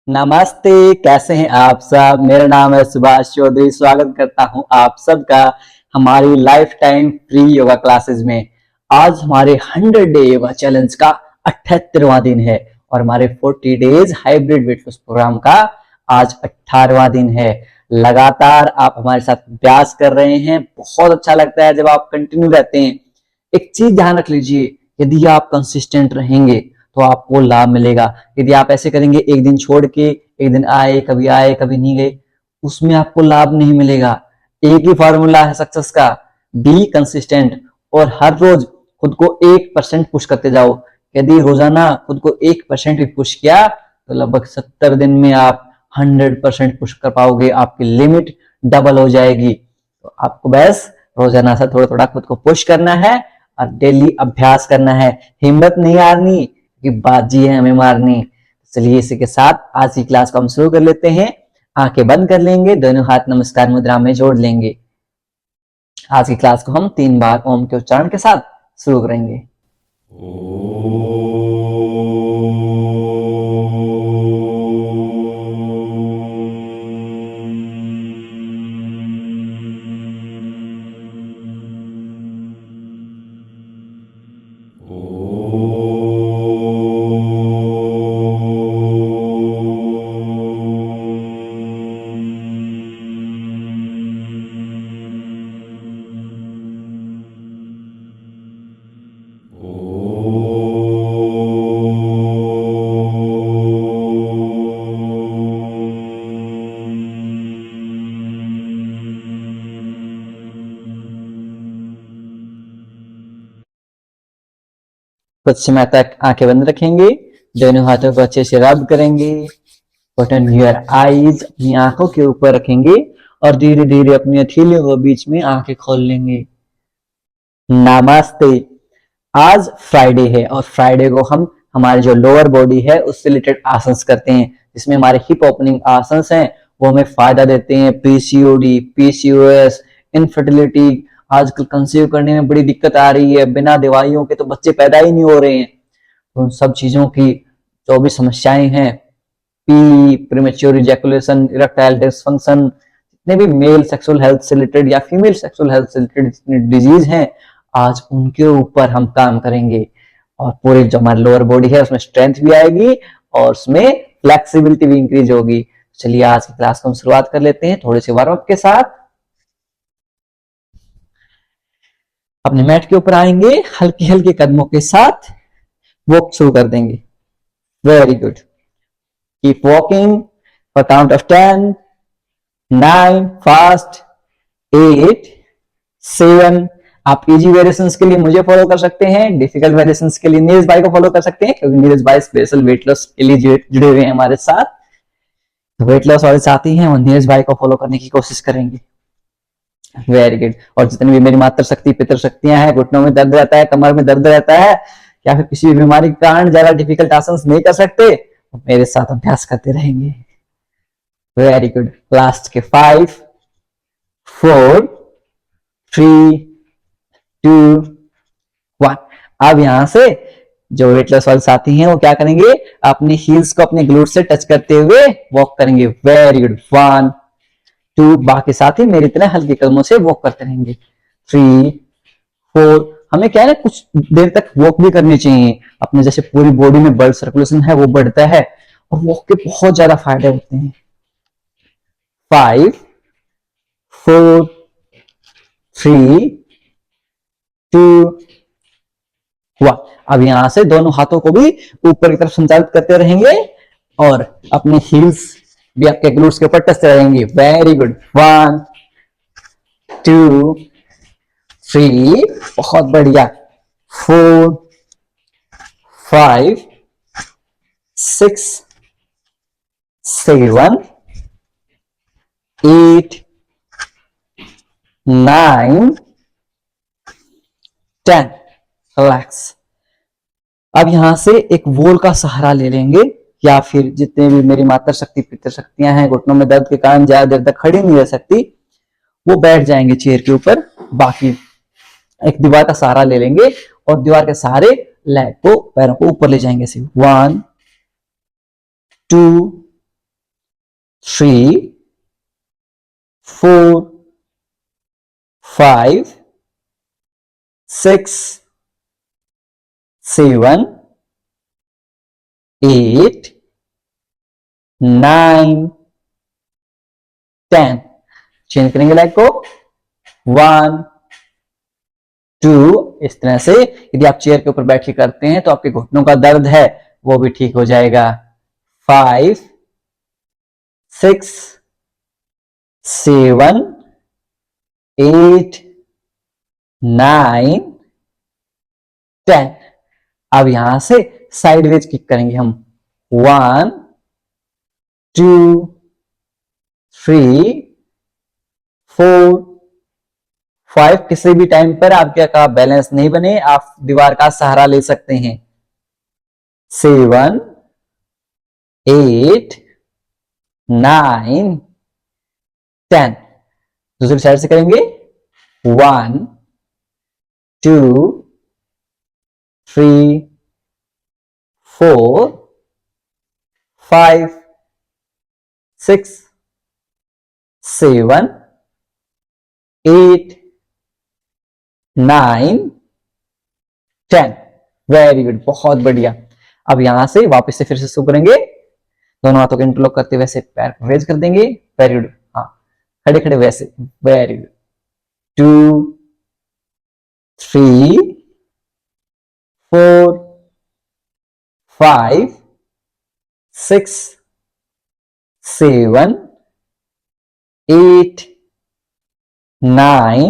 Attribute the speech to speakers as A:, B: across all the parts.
A: नमस्ते। कैसे हैं आप सब। मेरा नाम है सुभाष चौधरी। स्वागत करता हूं आप सबका हमारी life time free yoga classes में। आज हमारे 100 डे योगा चैलेंज का 78वां दिन है और हमारे 40 days hybrid weight loss program का आज 18वां दिन है। लगातार आप हमारे साथ अभ्यास कर रहे हैं। बहुत अच्छा लगता है जब आप कंटिन्यू रहते हैं। एक चीज ध्यान रख लीजिए, यदि आप कंसिस्टेंट रहेंगे तो आपको लाभ मिलेगा। यदि आप ऐसे करेंगे एक दिन छोड़ के, एक दिन आए कभी नहीं गए, उसमें आपको लाभ नहीं मिलेगा। एक ही फॉर्मूला है सक्सेस का, बी कंसिस्टेंट और हर रोज खुद को 1% पुश करते जाओ। यदि रोजाना खुद को 1% भी पुश किया तो लगभग 70 दिन में आप 100% पुश कर पाओगे। आपकी लिमिट डबल हो जाएगी। तो आपको बस रोजाना से थोड़ा थोड़ा खुद को पुश करना है और डेली अभ्यास करना है। हिम्मत नहीं हारनी कि बाजी है हमें मारनी। चलिए इसी के साथ आज की क्लास को हम शुरू कर लेते हैं। आंखें बंद कर लेंगे, दोनों हाथ नमस्कार मुद्रा में जोड़ लेंगे। आज की क्लास को हम 3 बार ओम के उच्चारण के साथ शुरू करेंगे। कुछ समय तक आंखें बंद रखेंगे, दोनों हाथों को अच्छे से रब करेंगे। ओपन योर आईज, अपनी आंखों के ऊपर रखेंगे और धीरे धीरे अपनी हथेलियों को बीच में आंखें खोल लेंगे। नमस्ते। आज फ्राइडे है और फ्राइडे को हम हमारे जो लोअर बॉडी है उससे रिलेटेड आसन करते हैं, जिसमें हमारे हिप ओपनिंग आसन हैं वो हमें फायदा देते हैं। पीसीओडी, पीसीओएस, इनफर्टिलिटी, आजकल कंसीव करने में बड़ी दिक्कत आ रही है। बिना दवाइयों के तो बच्चे पैदा ही नहीं हो रहे हैं। तो उन सब चीजों की जो भी समस्याएं हैं, P, premature ejaculation, erectile dysfunction, जितने भी मेल सेक्सुअल हेल्थ से रिलेटेड या फीमेल सेक्सुअल हेल्थ से रिलेटेड जितने डिजीज हैं, आज उनके ऊपर हम काम करेंगे। और पूरी जो हमारी लोअर बॉडी है उसमें स्ट्रेंथ भी आएगी और उसमें फ्लेक्सिबिलिटी भी इंक्रीज होगी। चलिए आज की क्लास को हम शुरुआत कर लेते हैं थोड़े से वार्म अप के साथ। अपने मैट के ऊपर आएंगे, हल्के हल्के कदमों के साथ वॉक शुरू कर देंगे। Very good. Keep walking for count of 10, 9, fast, 8, 7। आप इजी वेरिएशंस के लिए मुझे फॉलो कर सकते हैं, डिफिकल्ट वेरिएशंस के लिए नीरज भाई को फॉलो कर सकते हैं, क्योंकि नीरज भाई स्पेशल वेट लॉस के लिए जुड़े हुए हैं हमारे साथ। वेट लॉस वाले साथी हैं वो नीरज भाई को फॉलो करने की कोशिश करेंगे। Very good. और जितनी भी मेरी मातृ शक्ति पितृ शक्तियां हैं, घुटनों में दर्द रहता है, कमर में दर्द रहता है या फिर किसी भी बीमारी के कारण ज्यादा डिफिकल्ट आसन नहीं कर सकते, तो मेरे साथ अभ्यास करते रहेंगे। Very good. लास्ट के 5, 4, 3, 2, 1। अब यहां से जो वेट लॉस वाले साथी हैं वो क्या करेंगे, अपनी हील्स को अपने ग्लूट से टच करते हुए वॉक करेंगे। Very good. 1, 2, बाकी साथी मेरी तरह हल्के कदमों से वॉक करते रहेंगे। 3, 4। हमें क्या है ना, कुछ देर तक वॉक भी करनी चाहिए। अपने जैसे पूरी बॉडी में ब्लड सर्कुलेशन है वो बढ़ता है और वॉक के बहुत ज्यादा फायदे होते हैं। 5, 4, 3, 2, 1। अब यहां से दोनों हाथों को भी ऊपर की तरफ संचालित करते रहेंगे और अपने हील्स भी आपके ग्लूट्स के ऊपर टचते रहेंगे। Very good. 1, 2, 3, बहुत बढ़िया। 4, 5, 6, 7, 8, 9, 10। रिलैक्स। अब यहां से एक वॉल का सहारा ले लेंगे या फिर जितने भी मेरी माता शक्ति पितृ शक्तियां हैं घुटनों में दर्द के कारण ज्यादा देर तक खड़ी नहीं रह सकती, वो बैठ जाएंगे चेयर के ऊपर। बाकी एक दीवार का सहारा ले लेंगे और दीवार के सहारे लेग को पैरों को ऊपर ले जाएंगे। 1, 2, 3 4 5 6 7 8 9 10। चेंज करेंगे लेग को, 1 2। इस तरह से यदि आप चेयर के ऊपर बैठ के करते हैं तो आपके घुटनों का दर्द है वो भी ठीक हो जाएगा। 5 6 7 8 9 10। अब यहां से साइडवेज किक करेंगे हम, 1 2 3 4 5। किसी भी टाइम पर आपके का बैलेंस नहीं बने आप दीवार का सहारा ले सकते हैं। 7 8 9 10। दूसरी साइड से करेंगे, 1 2 3 4 5 6 7 8 9 10। वेरी गुड, बहुत बढ़िया। अब यहां से वापस से फिर से शुरू करेंगे, दोनों हाथों को इंटरलॉक करते वैसे पैर को रेज कर देंगे। वेरी गुड, हाँ खड़े खड़े वैसे। Very good, 2 3 4 5 6 7 8 9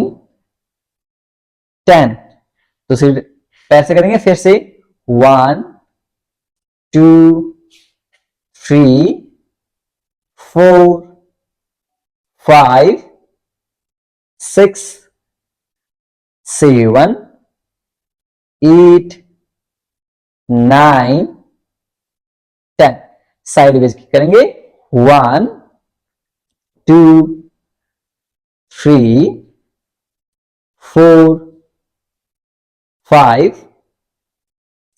A: 10। दूसरी पैर से करेंगे फिर से, 1 2 3 4 5 6 7 8 9 10। साइडवेज करेंगे, 1 2 3 4 5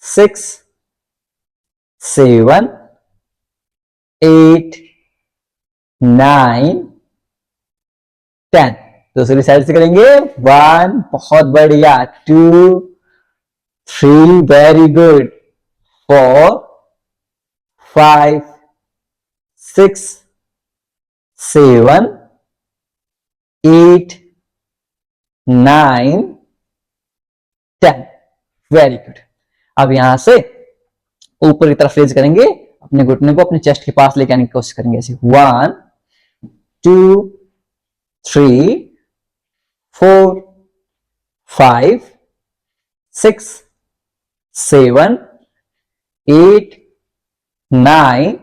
A: 6 7 8 9 10। दूसरी साइड से करेंगे, 1, बहुत बढ़िया, 2 3, वेरी गुड, 4 5 6 7 8 9 10। Very good. अब यहां से ऊपर की तरफ रेज करेंगे, अपने घुटने को अपने चेस्ट के पास लेके आने की कोशिश करेंगे ऐसे, 1 2 3 4 5 6 7 8 9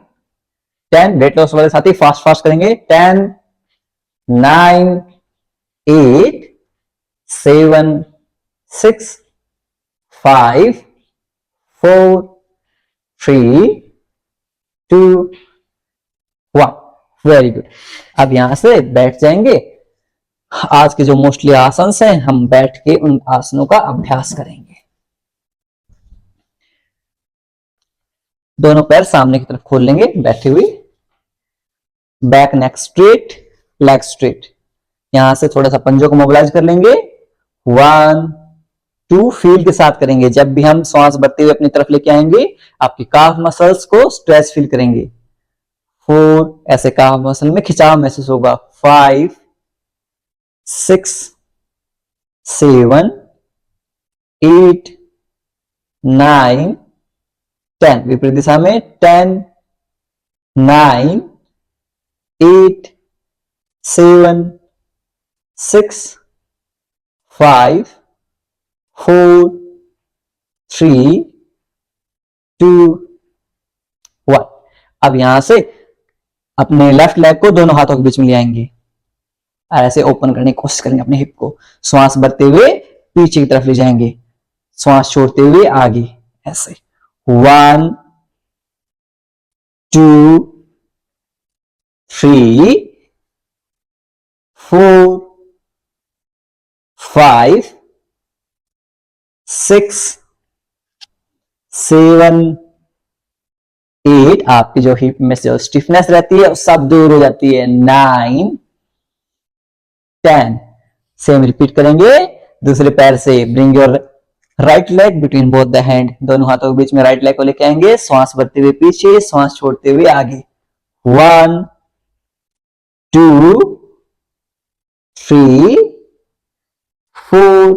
A: 10। वेट लॉस वाले साथी फास्ट फास्ट करेंगे, 10 9 8 7 6 5 4 3 2 1। Very good. अब यहां से बैठ जाएंगे। आज के जो मोस्टली आसन हैं हम बैठ के उन आसनों का अभ्यास करेंगे। दोनों पैर सामने की तरफ खोल लेंगे बैठे हुए, back neck straight, leg straight. यहां से थोड़ा सा पंजों को मोबिलाइज कर लेंगे, 1 2। फील के साथ करेंगे, जब भी हम सांस बढ़ते हुए अपनी तरफ लेके आएंगे आपकी काफ मसल्स को स्ट्रेच फील करेंगे। 4, ऐसे काफ मसल में खिंचाव महसूस होगा। 5 6 7 8 9 10। विपरीत दिशा में, 10 9 8 7 6 5 4 3 2 1। अब यहां से अपने लेफ्ट लेग को दोनों हाथों के बीच में ले आएंगे, ऐसे ओपन करने की कोशिश करेंगे अपने हिप को। श्वास भरते हुए पीछे की तरफ ले जाएंगे, श्वास छोड़ते हुए आगे, ऐसे 1 2 3 4 5 6 7 8 आपकी जो हिप में से स्टिफनेस रहती है सब दूर हो जाती है। 9 10 सेम रिपीट करेंगे दूसरे पैर से। Bring your right leg between both the hand, दोनों हाथों के बीच में राइट लेग को लेके आएंगे। श्वास भरते हुए पीछे, श्वास छोड़ते हुए आगे। 1 2 3 4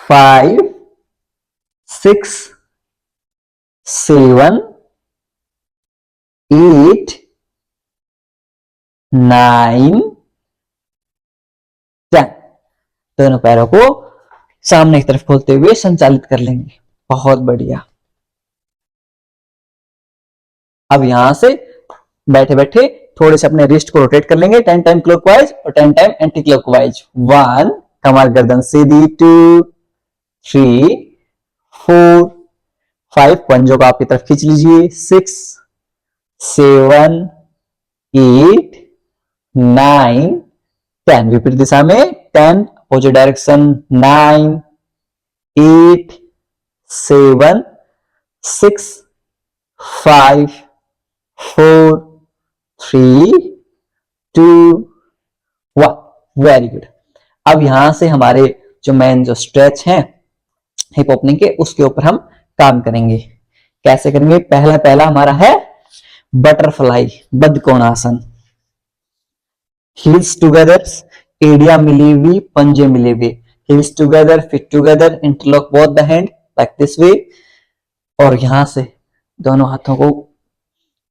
A: 5 6 7 8 9 10। दोनों पैरों को सामने की तरफ खोलते हुए संचालित कर लेंगे। बहुत बढ़िया। अब यहां से बैठे बैठे थोड़े से अपने रिस्ट को रोटेट कर लेंगे 10 टाइम क्लॉकवाइज और 10 टाइम एंटी क्लॉकवाइज। 1 कमर गर्दन सीधी, 2 3 4 5 पंजों को आपकी तरफ खींच लीजिए, 6 7 8 9 10। विपरीत दिशा में 10 अपोजिट डायरेक्शन। 9 8 7 6 5 4 3 2 1। Very good. अब यहां से हमारे जो मेन जो स्ट्रेच है हिप ओपनिंग के, उसके ऊपर हम काम करेंगे। कैसे करेंगे? पहला पहला हमारा है बटरफ्लाई, बद्धकोणासन। हील्स टुगेदर, एड़ियां मिली हुई, पंजे मिले हुए। Heels together, feet together, interlock both the hand like this way. और यहां से दोनों हाथों को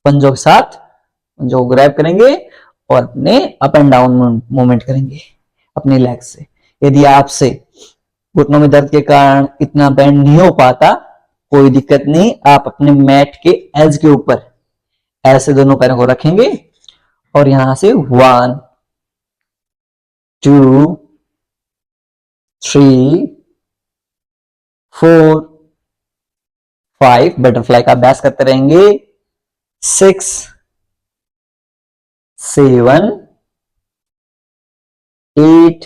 A: पंजों के साथ पंजों को ग्रैब करेंगे और अपने अप एंड डाउन मूवमेंट करेंगे अपने लेग से। यदि आपसे घुटनों में दर्द के कारण इतना बेंड नहीं हो पाता, कोई दिक्कत नहीं, आप अपने मैट के एज के ऊपर ऐसे दोनों पैरों को रखेंगे और यहां से 1 2 3 4 5 बटरफ्लाई का अभ्यास करते रहेंगे। 6 7 8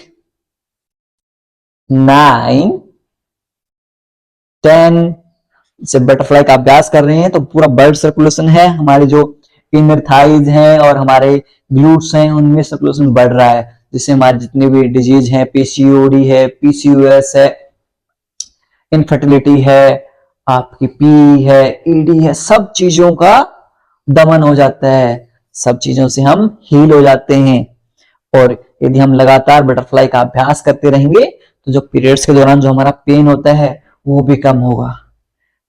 A: 9 10। से बटरफ्लाई का अभ्यास कर रहे हैं तो पूरा ब्लड सर्कुलेशन है, हमारे जो इनर थाइज हैं और हमारे ग्लूट्स हैं उनमें सर्कुलेशन बढ़ रहा है, जिससे हमारे जितने भी डिजीज हैं, पीसीओडी है, पीसीओएस है, इनफर्टिलिटी है, आपकी पी है, ईडी है, सब चीजों का दमन हो जाता है, सब चीजों से हम हील हो जाते हैं। और यदि हम लगातार बटरफ्लाई का अभ्यास करते रहेंगे तो जो पीरियड्स के दौरान जो हमारा पेन होता है वो भी कम होगा।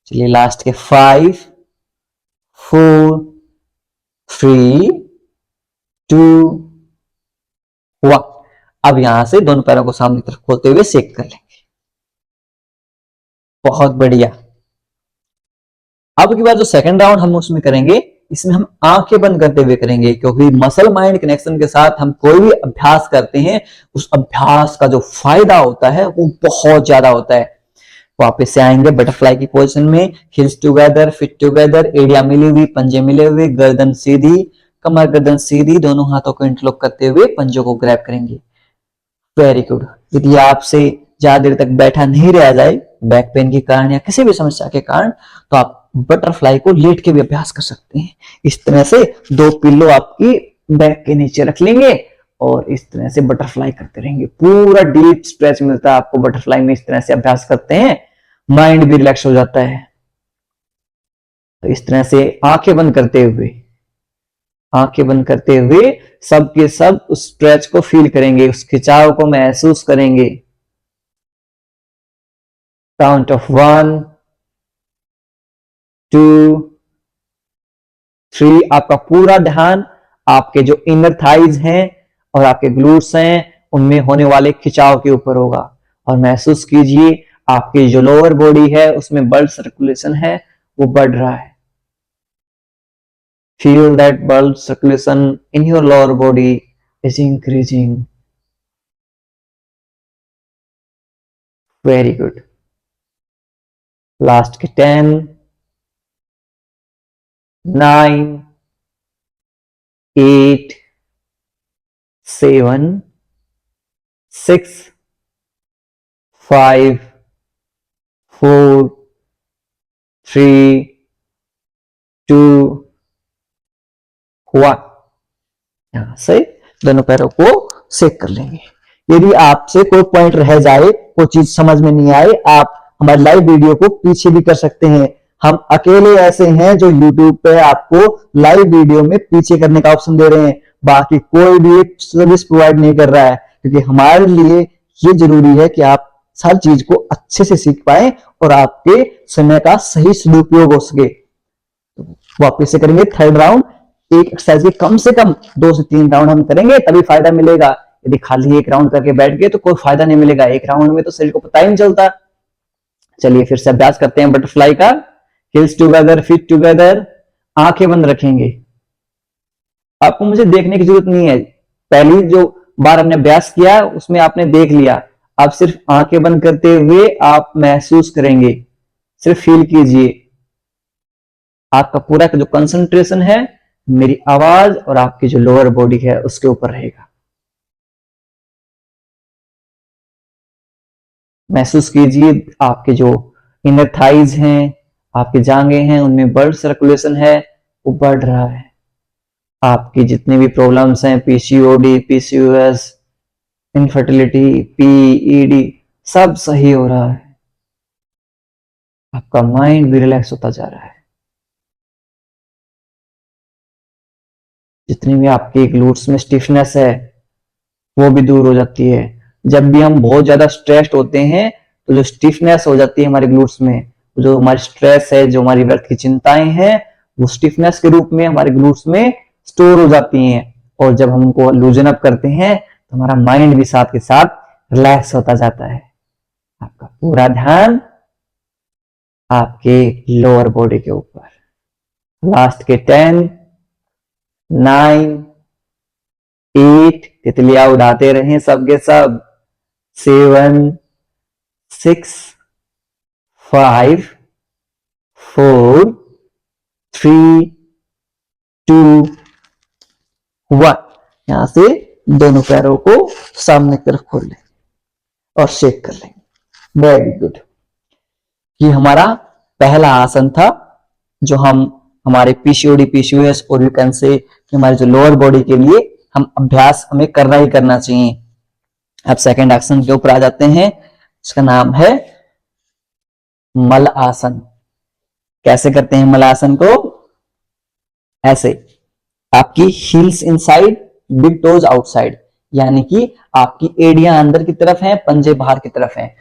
A: चलिए लास्ट के 5 4 3 2 1। अब यहां से दोनों पैरों को सामने की तरफ खोलते हुए शेक कर लेंगे। बहुत बढ़िया। अब की बार जो सेकंड राउंड हम उसमें करेंगे, इसमें हम आंखें बंद करते हुए करेंगे, क्योंकि मसल माइंड कनेक्शन के साथ हम कोई भी अभ्यास करते हैं उस अभ्यास का जो फायदा होता है वो बहुत ज्यादा होता है। वापस से आएंगे बटरफ्लाई की पोजीशन में। हिल्स टुगेदर, फिट टुगेदर, एड़ियां मिली हुई, पंजे मिले हुए, गर्दन सीधी, कमर गर्दन सीधी, दोनों हाथों को इंटरलॉक करते हुए पंजों को ग्रैब करेंगे। Very good. यदि आपसे ज्यादा देर तक बैठा नहीं रहा जाए बैक पेन के कारण या किसी भी समस्या के कारण, तो आप बटरफ्लाई को लेट के भी अभ्यास कर सकते हैं। इस तरह से 2 पिल्लो आपकी बैक के नीचे रख लेंगे और इस तरह से बटरफ्लाई करते रहेंगे। पूरा डीप स्ट्रेच मिलता है आपको बटरफ्लाई में। इस तरह से अभ्यास करते हैं, माइंड भी रिलैक्स हो जाता है। तो इस तरह से आंखें बंद करते हुए सब के सब उस स्ट्रेच को फील करेंगे, उस खिंचाव को महसूस करेंगे। Count of 1 2 3। आपका पूरा ध्यान आपके जो इनर थाइज हैं और आपके ग्लूट्स हैं उनमें होने वाले खिंचाव के ऊपर होगा। और महसूस कीजिए आपकी जो लोअर बॉडी है उसमें ब्लड सर्कुलेशन है वो बढ़ रहा है। Feel that blood circulation in your lower body is increasing. Very good. Last के 10 9 8 7 6 5 4 3 2 1। यहां से दोनों पैरों को शेक कर लेंगे। यदि आपसे कोई पॉइंट रह जाए, कोई चीज समझ में नहीं आए, आप हमारे लाइव वीडियो को पीछे भी कर सकते हैं। हम अकेले ऐसे हैं जो YouTube पे आपको लाइव वीडियो में पीछे करने का ऑप्शन दे रहे हैं, बाकी कोई भी सर्विस प्रोवाइड नहीं कर रहा है, क्योंकि हमारे लिए ये जरूरी है कि आप हर चीज को अच्छे से सीख पाए और आपके समय का सही सदुपयोग हो सके। तो वापस से करेंगे थर्ड राउंड। एक एक्सरसाइज के कम से कम 2 से 3 राउंड हम करेंगे, तभी फायदा मिलेगा। यदि खाली एक राउंड करके बैठ गए तो कोई फायदा नहीं मिलेगा। एक राउंड में तो शरीर को पता ही नहीं चलता। चलिए फिर से अभ्यास करते हैं बटरफ्लाई का। हिल्स टुगेदर, फीट टुगेदर, आंखें बंद रखेंगे। आपको मुझे देखने की जरूरत नहीं है, पहली जो बार हमने अभ्यास किया उसमें आपने देख लिया। आप सिर्फ आंखें बंद करते हुए आप महसूस करेंगे, सिर्फ फील कीजिए। आपका पूरा का जो कंसंट्रेशन है मेरी आवाज और आपकी जो लोअर बॉडी है उसके ऊपर रहेगा। महसूस कीजिए आपके जो इनर थाइज हैं, आपकी जांघें हैं, उनमें ब्लड सर्कुलेशन है, वो बढ़ रहा है। आपकी जितनी भी प्रॉब्लम्स हैं, पीसीओडी, पीसीओएस, इनफर्टिलिटी, पीईडी, सब सही हो रहा है। आपका माइंड भी रिलैक्स होता जा रहा है। जितनी भी आपके ग्लूट्स में स्टिफनेस है वो भी दूर हो जाती है। जब भी हम बहुत ज्यादा स्ट्रेस्ड होते हैं तो जो स्टिफनेस हो जाती है हमारे ग्लूट्स में, जो हमारी स्ट्रेस है, जो हमारी व्यर्थ की चिंताएं हैं, वो स्टिफनेस के रूप में हमारे ग्लूट्स में स्टोर हो जाती हैं। और जब हम उनको लूजन अप करते हैं तो हमारा माइंड भी साथ के साथ रिलैक्स होता जाता है। आपका पूरा ध्यान आपके लोअर बॉडी के ऊपर। लास्ट के 10 9 8, तितलियां उड़ाते रहें सबके सब। 7 6 5 4 3 2 1। यहां से दोनों पैरों को सामने की तरफ खोल लें और शेक कर लेंगे। Very good. ये हमारा पहला आसन था जो हम हमारे पीसीओडी, पीसीओएस और यू कैन से हमारे जो लोअर बॉडी के लिए हम अभ्यास हमें करना ही करना चाहिए। अब सेकंड आसन के ऊपर आ जाते हैं। इसका नाम है मल आसन। कैसे करते हैं मल आसन को? ऐसे, आपकी heels inside, big toes outside, यानी कि आपकी एड़ियां अंदर की तरफ हैं, पंजे बाहर की तरफ हैं।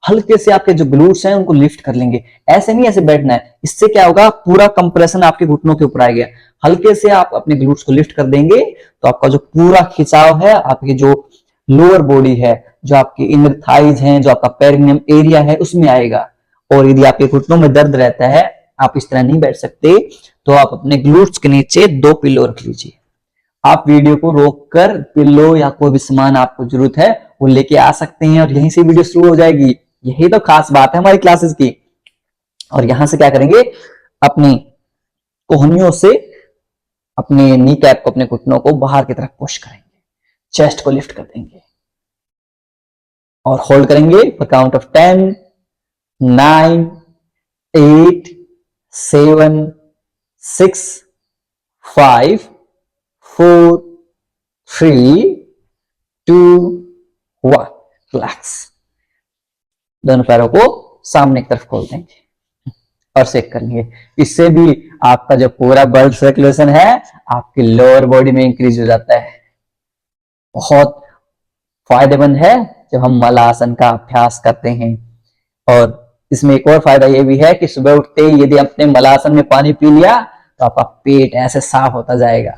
A: हल्के से आपके जो ग्लूट्स हैं उनको लिफ्ट कर लेंगे। ऐसे नहीं ऐसे बैठना है, इससे क्या होगा, पूरा कंप्रेशन आपके घुटनों के ऊपर आएगा। हल्के से आप अपने ग्लूट्स को लिफ्ट कर देंगे तो आपका जो पूरा खिंचाव है, आपकी जो लोअर बॉडी है, जो आपकी इनर थाइज हैं, जो आपका पेरिनियम एरिया है, उसमें आएगा। और यदि आपके घुटनों में दर्द रहता है, आप इस तरह नहीं बैठ सकते, तो आप अपने ग्लूट्स के नीचे 2 पिल्लो रख लीजिए। आप वीडियो को रोककर पिल्लो या कोई भी सामान आपको जरूरत है वो लेके आ सकते हैं और यहीं से वीडियो शुरू हो जाएगी। यही तो खास बात है हमारी क्लासेस की। और यहां से क्या करेंगे, अपनी कोहनियों से अपने नी कैप को, अपने घुटनों को बाहर की तरफ पुश करेंगे, चेस्ट को लिफ्ट कर देंगे और होल्ड करेंगे फॉर काउंट ऑफ 10 9 8 7 6 5 4 3 2 1। रिलैक्स। दोनों पैरों को सामने की तरफ खोल देंगे और शेक करेंगे। इससे भी आपका जो पूरा ब्लड सर्कुलेशन है आपकी लोअर बॉडी में इंक्रीज हो जाता है। बहुत फायदेमंद है जब हम मल आसन का अभ्यास करते हैं। और इसमें एक और फायदा यह भी है कि सुबह उठते ही यदि आपने मल आसन में पानी पी लिया तो आपका पेट ऐसे साफ होता जाएगा।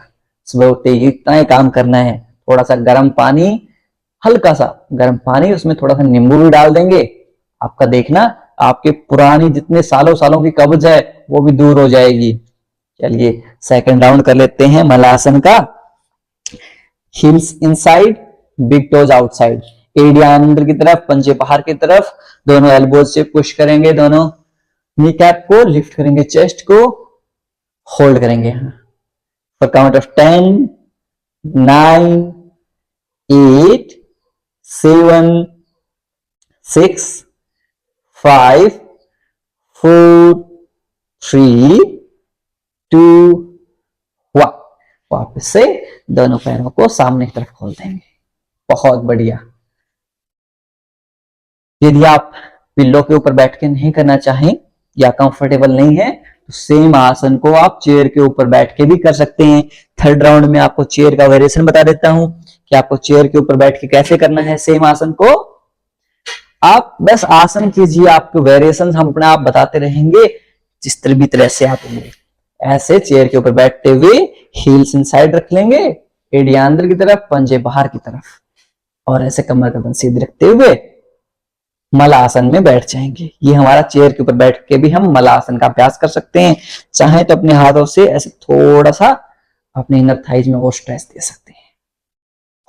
A: सुबह उठते ही इतना ही काम करना है, थोड़ा सा गर्म पानी, हल्का सा गर्म पानी, उसमें थोड़ा सा नींबू भी डाल देंगे। आपका देखना आपके पुरानी जितने सालों सालों की कब्ज है वो भी दूर हो जाएगी। चलिए सेकंड राउंड कर लेते हैं मल आसन का। Heels inside, big toes outside, एड़ियां अंदर की तरफ, पंजे बाहर की तरफ। दोनों एल्बोज से पुश करेंगे, दोनों नी कैप को लिफ्ट करेंगे, चेस्ट को होल्ड करेंगे फॉर काउंट ऑफ 10 9 8 7 6 5 4 3 2 1। वापस से दोनों पैरों को सामने की तरफ खोल देंगे। बहुत बढ़िया। यदि आप पिल्लो के ऊपर बैठ के नहीं करना चाहें या कंफर्टेबल नहीं है तो सेम आसन को आप चेयर के ऊपर बैठ के भी कर सकते हैं। थर्ड राउंड में आपको चेयर का वेरिएशन बता देता हूं कि आपको चेयर के ऊपर बैठ के कैसे करना है सेम आसन को। आप बस आसन कीजिए, आपके वेरिएशन हम अपने आप बताते रहेंगे जिस तरह से आप ऐसे चेयर के ऊपर बैठते हुए हील्स इनसाइड रख लेंगे, एड़ियां अंदर की तरफ, पंजे बाहर की तरफ, और ऐसे कमर गर्दन सीधी रखते हुए मलासन में बैठ जाएंगे। ये हमारा चेयर के ऊपर बैठ के भी हम मलासन का अभ्यास कर सकते हैं। चाहे तो अपने हाथों से ऐसे थोड़ा सा अपने इनर थाइज में वो स्ट्रेस दे सकते हैं।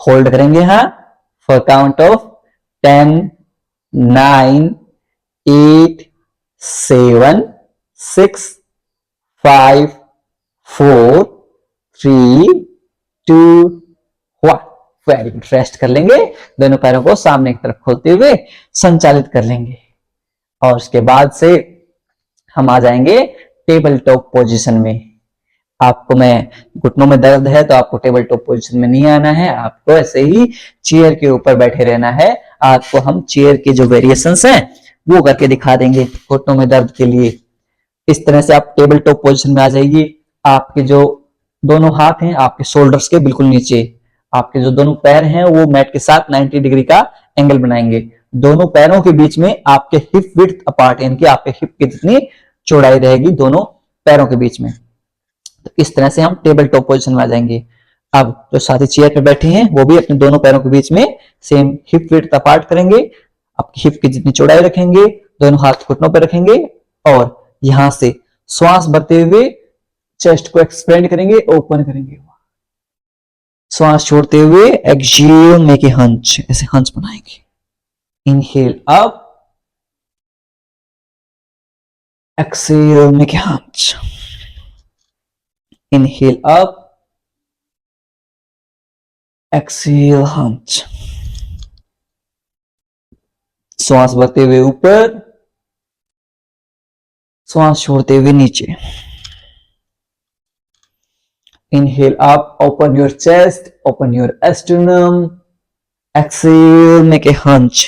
A: होल्ड करेंगे यहां for count of 10 9 8 7 6 5 4 3 2 1। Very good. Rest कर लेंगे, दोनों पैरों को सामने की तरफ खोलते हुए संचालित कर लेंगे, और उसके बाद से हम आ जाएंगे टेबल टॉप पोजीशन में। आपको मैं घुटनों में दर्द है तो आपको टेबल टॉप पोजीशन में नहीं आना है, आपको ऐसे ही चेयर के ऊपर बैठे रहना है। आपको हम चेयर के जो वेरिएशंस हैं वो करके दिखा देंगे घुटनों में दर्द के लिए। इस तरह से आप टेबल टॉप पोजीशन में आ जाइए। आपके जो दोनों हाथ हैं आपके शोल्डर्स के बिल्कुल नीचे, आपके जो दोनों पैर हैं वो मैट के साथ 90 डिग्री का एंगल बनाएंगे। दोनों पैरों के बीच में आपके हिप विड्थ अपार्ट, यानी कि आपके हिप की जितनी चौड़ाई रहेगी दोनों पैरों के बीच में। तो इस तरह से हम टेबल टॉप पोजीशन में आ जाएंगे। अब जो साथी चेयर पे बैठे हैं वो भी अपने दोनों पैरों के बीच में सेम हिप विड्थ अपार्ट करेंगे, आपकी हिप की जितनी चौड़ाई रखेंगे, दोनों हाथ घुटनों पर रखेंगे, और यहां से श्वास भरते हुए चेस्ट को एक्सपेंड करेंगे, ओपन करेंगे। श्वास छोड़ते हुए एक्सहेल मेक ए हंच, ऐसे हंच बनाएंगे। Inhale up, exhale make a hunch. Inhale up, exhale hunch. श्वास भरते हुए ऊपर, श्वास छोड़ते हुए नीचे। Inhale up, open your chest, open your sternum. Exhale, make a hunch.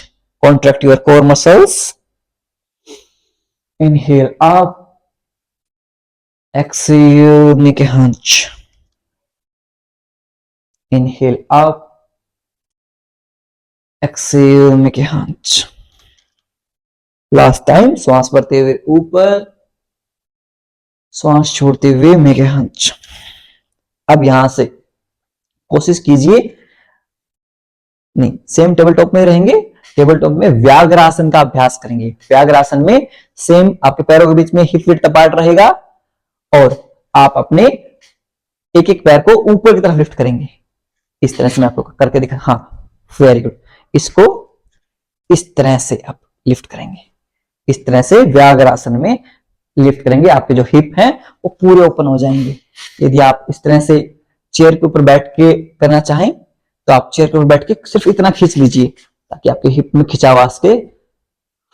A: Contract your core muscles. Inhale up. Exhale, make a hunch. Inhale up. Exhale, make a hunch. Last time, श्वास भरते हुए ऊपर, श्वास छोड़ते हुए make a hunch. अब यहां से कोशिश कीजिए, नहीं सेम टेबल टॉप में रहेंगे, टेबल टॉप में व्याघ्रासन का अभ्यास करेंगे। व्याघ्रासन में सेम आपके पैरों के बीच में हिप विड्थ अपार्ट रहेगा, और आप अपने एक एक पैर को ऊपर की तरफ लिफ्ट करेंगे। इस तरह से मैं आपको करके दिखा, हाँ वेरी गुड। इसको इस तरह से आप लिफ्ट करेंगे, इस तरह से व्याघ्रासन में लिफ्ट करेंगे। आपके जो हिप हैं वो पूरे ओपन हो जाएंगे। यदि आप इस तरह से चेयर के ऊपर बैठ के करना चाहें तो आप चेयर के ऊपर बैठ के सिर्फ इतना खींच लीजिए ताकि आपके हिप में खिंचाव आ सके।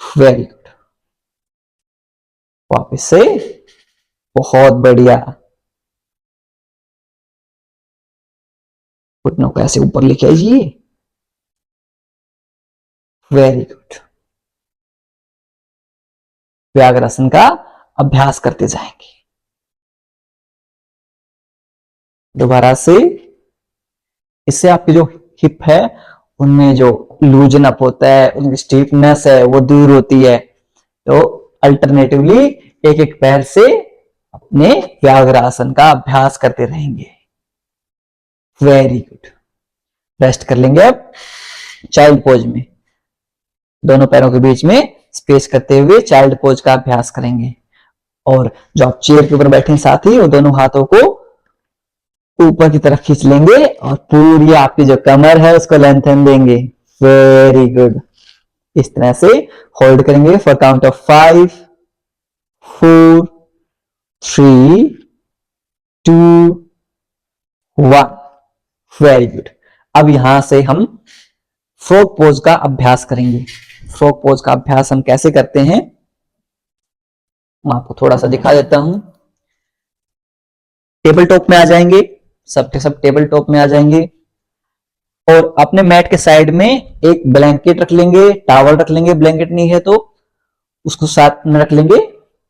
A: Very good. वापस से, बहुत बढ़िया। घुटनों को ऐसे ऊपर लेके आइए। Very good. व्याघ्रासन का अभ्यास करते जाएंगे। दोबारा से, इससे आपकी जो हिप है उनमें जो लूजन अप होता है, उनकी स्टीफनेस है वो दूर होती है। तो अल्टरनेटिवली एक एक पैर से अपने व्याघ्रासन का अभ्यास करते रहेंगे। Very good. रेस्ट कर लेंगे। अब चाइल्ड पोज में दोनों पैरों के बीच में स्पेस करते हुए चाइल्ड पोज का अभ्यास करेंगे, और जो आप चेयर के ऊपर बैठे साथी वो दोनों हाथों को ऊपर की तरफ खींच लेंगे और पूरी आपकी जो कमर है उसको लेंथन देंगे। Very good. इस तरह से होल्ड करेंगे for count of 5 4 3 2 1। Very good. अब यहां से हम फ्रॉग पोज का अभ्यास करेंगे। फ्रॉग पोज का अभ्यास हम कैसे करते हैं मैं आपको थोड़ा सा दिखा देता हूं। टेबल टॉप में आ जाएंगे, सब के सब टेबल टॉप में आ जाएंगे और अपने मैट के साइड में एक ब्लैंकेट रख लेंगे, टॉवल रख लेंगे, ब्लैंकेट नहीं है तो उसको साथ में रख लेंगे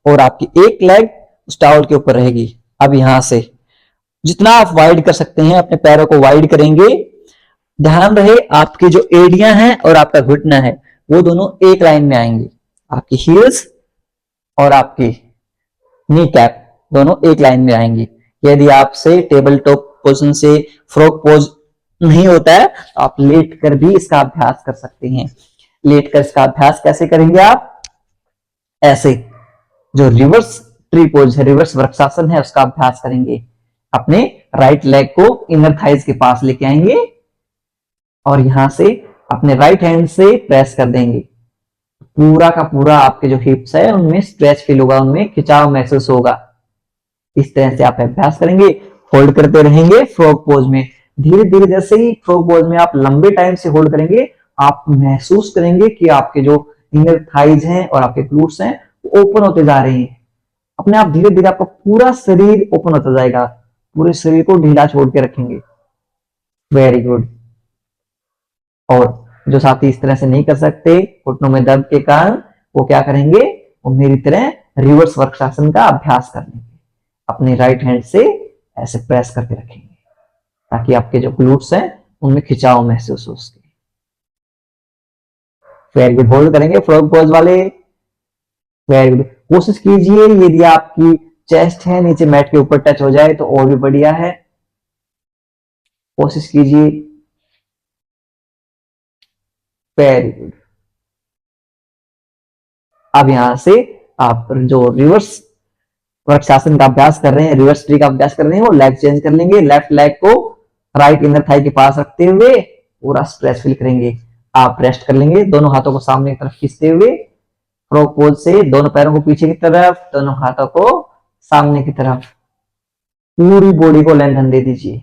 A: और आपकी एक लेग उस टॉवल के ऊपर रहेगी। अब यहां से जितना आप वाइड कर सकते हैं अपने पैरों को वाइड करेंगे। ध्यान रहे आपकी जो एड़ियां हैं और आपका घुटना है वो दोनों एक लाइन में आएंगे, आपकी हील्स और आपकी नी कैप दोनों एक लाइन में आएंगी। यदि आपसे टेबल टॉप पोजीशन से फ्रॉग पोज नहीं होता है तो आप लेट कर भी इसका अभ्यास कर सकते हैं। लेट कर इसका अभ्यास कैसे करेंगे आप? ऐसे जो रिवर्स ट्री पोज है, रिवर्स वृक्षासन है, उसका अभ्यास करेंगे। अपने राइट लेग को इनर थाइज के पास लेके आएंगे और यहां से अपने राइट हैंड से प्रेस कर देंगे। पूरा का पूरा आपके जो हिप्स है उनमें स्ट्रेच फील होगा, उनमें खिंचाव महसूस होगा। इस तरह से आप अभ्यास करेंगे, होल्ड करते रहेंगे फ्रॉग पोज में। धीरे धीरे जैसे ही फ्रॉग पोज में आप लंबे टाइम से होल्ड करेंगे आप महसूस करेंगे कि आपके जो इनर थाइज हैं और आपके ग्लूट्स हैं वो ओपन होते जा रहे हैं। अपने आप धीरे धीरे आपका पूरा शरीर ओपन होता जाएगा, पूरे शरीर को ढीला छोड़ के रखेंगे। Very good. और जो साथी इस तरह से नहीं कर सकते घुटनों में दर्द के कारण, वो क्या करेंगे? वो मेरी तरह रिवर्स वृक्षासन का अभ्यास कर लेंगे। अपनी राइट हैंड से ऐसे प्रेस करके रखेंगे ताकि आपके जो ग्लूट्स हैं उनमें खिंचाव महसूस हो सके। Very good. होल्ड करेंगे फ्रॉग पोज वाले। Very good. कोशिश कीजिए यदि आपकी चेस्ट है नीचे मैट के ऊपर टच हो जाए तो और भी बढ़िया है, कोशिश कीजिए। Very good. अब यहां से आप जो रिवर्स वृक्षासन का अभ्यास कर रहे हैं, रिवर्स ट्री का अभ्यास कर रहे हैं, वो लेग चेंज कर लेंगे। लेफ्ट लेग को राइट इनर थाई के पास रखते हुए पूरा स्ट्रेच फील करेंगे। आप रेस्ट कर लेंगे, दोनों हाथों को सामने की तरफ खींचते हुए फ्रॉग पोज से दोनों पैरों को पीछे की तरफ, दोनों हाथों को सामने की तरफ, पूरी बॉडी को लेंथन दे दीजिए।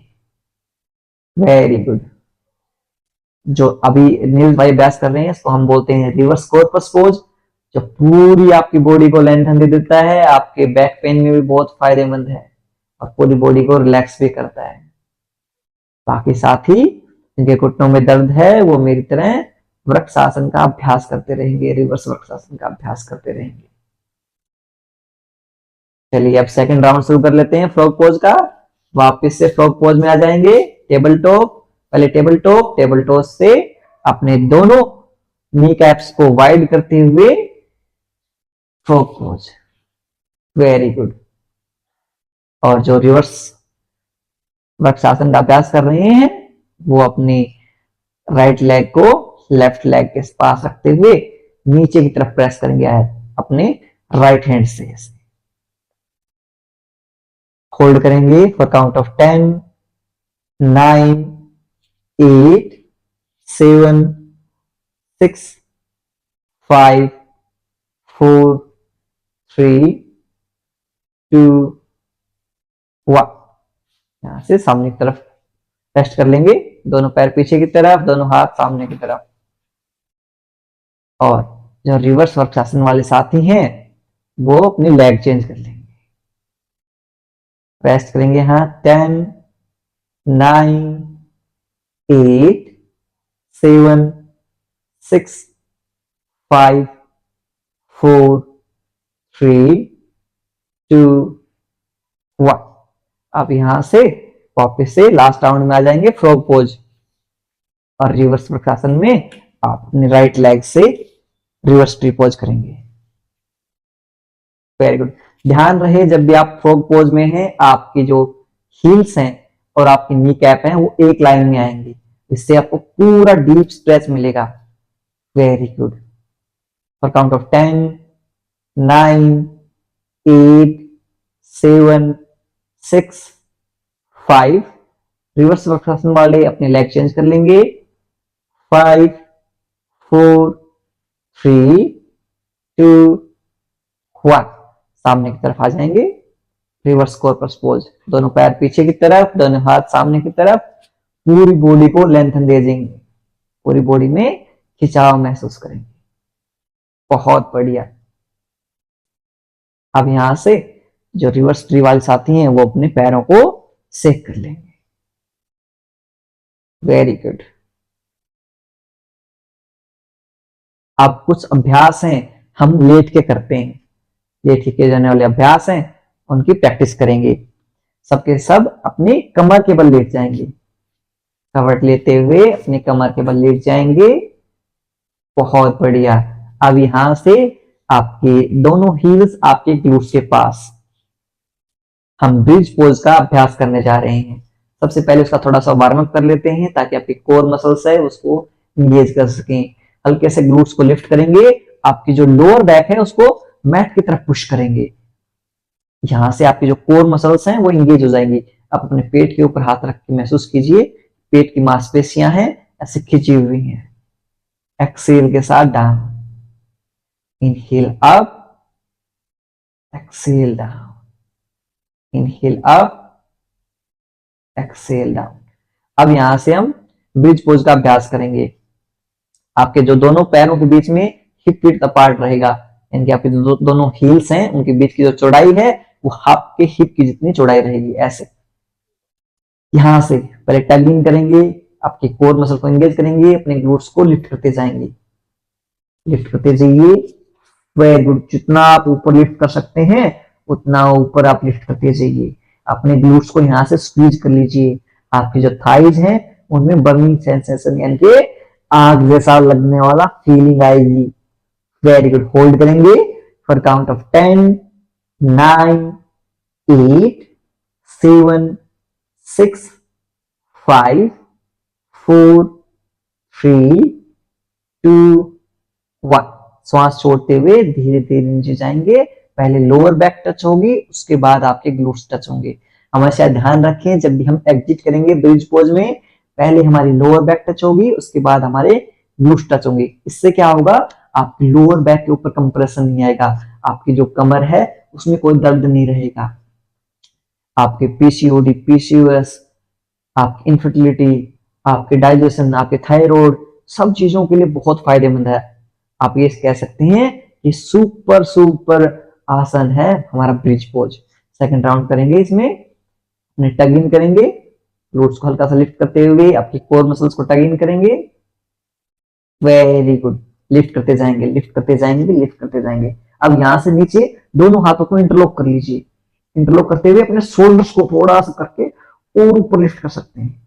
A: Very good. जो अभी नील भाई अभ्यास कर रहे हैं इसको हम बोलते हैं रिवर्स कॉर्पस पोज, जो पूरी आपकी बॉडी को लेंथन दे देता है, आपके बैक पेन में भी बहुत फायदेमंद है और पूरी बॉडी को रिलैक्स भी करता है। बाकी साथी जिनके घुटनों में दर्द है वो मेरी तरह वृक्षासन का अभ्यास करते रहेंगे, रिवर्स वृक्षासन का अभ्यास करते रहेंगे। चलिए अब सेकंड राउंड शुरू कर लेते हैं फ्रॉग पोज का। वापस से फ्रॉग पोज में आ जाएंगे। टेबल टॉप, पहले टेबल टॉप, टेबल टॉप से अपने दोनों नी कैप्स को वाइड करते हुए फ्रॉग पोज। Very good. और जो रिवर्स वृक्षासन का अभ्यास कर रहे हैं वो अपनी राइट लेग को लेफ्ट लेग के पास रखते हुए नीचे की तरफ प्रेस करेंगे अपने राइट हैंड से। होल्ड करेंगे फॉर काउंट ऑफ 10, 9, 8, 7, 6, 5, 4, 3, 2, 1। यहां से सामने की तरफ रेस्ट कर लेंगे, दोनों पैर पीछे की तरफ, दोनों हाथ सामने की तरफ। और जो रिवर्स वृक्षासन वाले साथी हैं वो अपनी लेग चेंज कर लेंगे। रेस्ट करेंगे। हाँ, 10, 9, 8, 7, 6, 5, 4, 3, 2, 1। अब यहां से वापस से लास्ट राउंड में आ जाएंगे फ्रॉग पोज और रिवर्स वृक्षासन में आप अपने राइट लेग से रिवर्स ट्री पोज करेंगे। Very good. ध्यान रहे जब भी आप फ्रॉग पोज में हैं आपकी जो हील्स हैं और आपकी नी कैप हैं वो एक लाइन में आएंगी, इससे आपको पूरा डीप स्ट्रेच मिलेगा। Very good. For count of 10, 9, 8, 7, 6, 5। Reverse vrikshasana वाले अपने लेग चेंज कर लेंगे। 5, 4, 3, 2, 1। सामने की तरफ आ जाएंगे। रिवर्स कॉर्पस पोज, दोनों पैर पीछे की तरफ, दोनों हाथ सामने की तरफ, पूरी बॉडी को लेंथन दे देंगे, पूरी बॉडी में खिंचाव महसूस करेंगे। बहुत बढ़िया। अब यहां से जो रिवर्स ट्री वाली साथी हैं वो अपने पैरों को सेक कर लेंगे। Very good. अब कुछ अभ्यास हैं हम लेट के करते हैं, लेट के किए जाने वाले अभ्यास हैं, उनकी प्रैक्टिस करेंगे। सबके सब अपनी कमर के बल लेट जाएंगे, कवर लेते हुए अपने कमर के बल लेट जाएंगे। बहुत बढ़िया। अब यहां से आपके दोनों हील्स आपके ग्लूट्स के पास, हम ब्रिज पोज का अभ्यास करने जा रहे हैं। सबसे पहले उसका थोड़ा सा वार्म अप कर लेते हैं ताकि आपके कोर मसल्स है उसको इंगेज कर सकें। हल्के से ग्लूट्स को लिफ्ट करेंगे, आपकी जो लोअर बैक है उसको मैट की तरफ पुश करेंगे। यहां से आपकी जो कोर मसल्स हैं वो इंगेज हो जाएंगी। आप अपने पेट के ऊपर हाथ रख के महसूस कीजिए, पेट की मांसपेशियां हैं ऐसे खिंची हुई हैं। एक्सेल के साथ down, inhale up, exhale down, inhale up, exhale down. अब यहां से हम ब्रिज पोज का अभ्यास करेंगे। आपके जो दोनों पैरों के बीच में हिप विड्थ अपार्ट रहेगा, यानी कि आपके जो दोनों हील्स हैं उनके बीच की जो चौड़ाई है वो आपके हिप की जितनी चौड़ाई रहेगी। ऐसे यहां से पहले टग इन करेंगे, आपके कोर मसल को एंगेज करेंगे, अपने ग्लूट्स को लिफ्ट करते जाएंगे, लिफ्ट करते जाइए। Very good. जितना आप ऊपर लिफ्ट कर सकते हैं उतना ऊपर आप लिफ्ट करते जाइए। अपने ग्लूट्स को यहां से स्क्वीज कर लीजिए। आपकी जो थाइज हैं उनमें बर्निंग सेंसेशन यानी कि आग जैसा लगने वाला फीलिंग आएगी। Very good. होल्ड करेंगे फॉर काउंट ऑफ 10, 9, 8, 7, 6, 5, 4, 3, 2, 1। श्वास छोड़ते हुए धीरे धीरे नीचे जाएंगे। पहले लोअर बैक टच होगी, उसके बाद आपके ग्लूट्स टच होंगे। हमेशा ध्यान रखें जब भी हम एग्जिट करेंगे ब्रिज पोज में, पहले हमारी लोअर बैक टच होगी, उसके बाद हमारे ग्लूट्स टच होंगे। इससे क्या होगा, आपकी लोअर बैक के ऊपर कंप्रेशन नहीं आएगा, आपकी जो कमर है उसमें कोई दर्द नहीं रहेगा। आपके पीसीओडी, पीसीओएस, आपकी इनफर्टिलिटी, आपके डाइजेशन, आपके थायराइड, सब चीजों के लिए बहुत फायदेमंद है। आप ये कह सकते हैं कि सुपर सुपर आसन है हमारा ब्रिज पोज। सेकंड राउंड करेंगे, इसमें अपने टग इन करेंगे, ग्लूट्स को हल्का सा लिफ्ट करते हुए आपकी कोर मसल्स को टग इन करेंगे। Very good. लिफ्ट करते जाएंगे, लिफ्ट करते जाएंगे, लिफ्ट करते जाएंगे। अब यहां से नीचे दोनों हाथों को इंटरलॉक कर लीजिए। इंटरलॉक करते हुए अपने शोल्डर्स को थोड़ा सा करके और ऊपर लिफ्ट कर सकते हैं।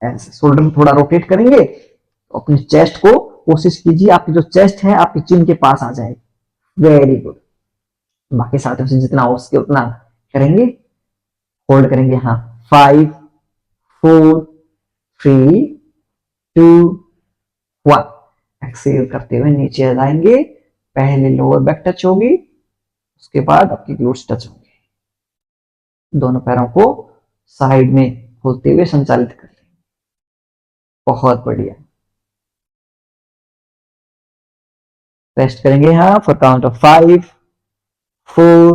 A: ऐसे शोल्डर थोड़ा रोटेट करेंगे तो अपनी चेस्ट को कोशिश कीजिए आपकी जो चेस्ट है आपकी चिन के पास आ जाए। Very good. बाकी साथियों से जितना हो सके उतना करेंगे। होल्ड करेंगे, हाँ। 5, 4, 3, 2, 1। एक्सेल करते हुए नीचे आ जाएंगे। पहले लोअर बैक टच होगी, उसके बाद आपकी ग्लूट्स टच होंगे। दोनों पैरों को साइड में खोलते हुए संचालित कर लेंगे। बहुत बढ़िया। रेस्ट करेंगे, हाँ, फॉर काउंट ऑफ 5, 4,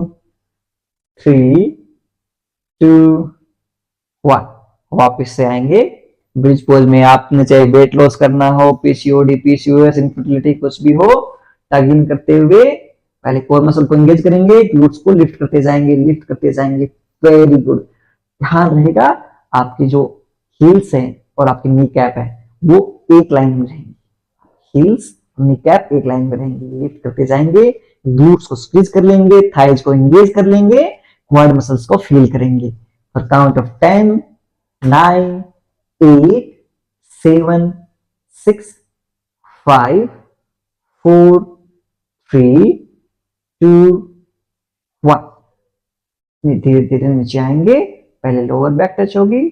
A: 3, 2, 1। वापिस से आएंगे ब्रिज पोज में। आपने चाहे वेट लॉस करना हो, पीसीओडी, पीसीओएस, इनफर्टिलिटी, कुछ भी हो, टग इन करते हुए पहले कोर मसल को एंगेज करेंगे, ग्लूट्स को लिफ्ट करते जाएंगे, लिफ्ट करते जाएंगे। Very good. ध्यान रहेगा आपकी जो हील्स है और आपकी नी कैप है वो एक लाइन में रहेंगी। हील्स और नी कैप एक लाइन में रहेंगी। लिफ्ट करते जाएंगे, ग्लूट्स को स्क्वीज कर लेंगे, थाइज को एंगेज कर लेंगे, क्वाड मसल्स को फील करेंगे। For count of 10, 9, 8, 7, 6, 5, 4, 3, 2, 1। धीरे धीरे नीचे आएंगे। पहले लोअर बैक टच होगी,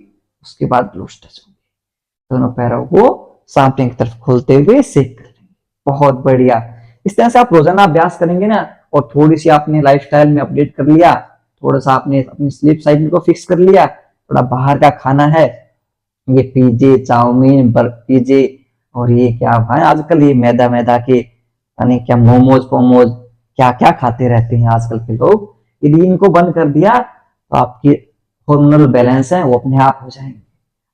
A: उसके बाद ग्लूट्स टच होंगे। दोनों पैरों को सामने की तरफ खोलते हुए सेक कर लेंगे। बहुत बढ़िया। इस तरह से आप रोजाना अभ्यास करेंगे ना, और थोड़ी सी आपने लाइफस्टाइल में अपडेट कर लिया, थोड़ा सा आपने अपनी स्लीप साइकिल को फिक्स कर लिया, थोड़ा बाहर का खाना है, ये पिज्जे, चाउमीन, पिज्जे और ये क्या भाई आजकल ये मैदा मैदा के यानी क्या मोमोज फोमोज क्या क्या खाते रहते हैं आजकल के लोग। यदि इनको बंद कर दिया तो आपके हार्मोनल बैलेंस है वो अपने आप हो जाएंगे।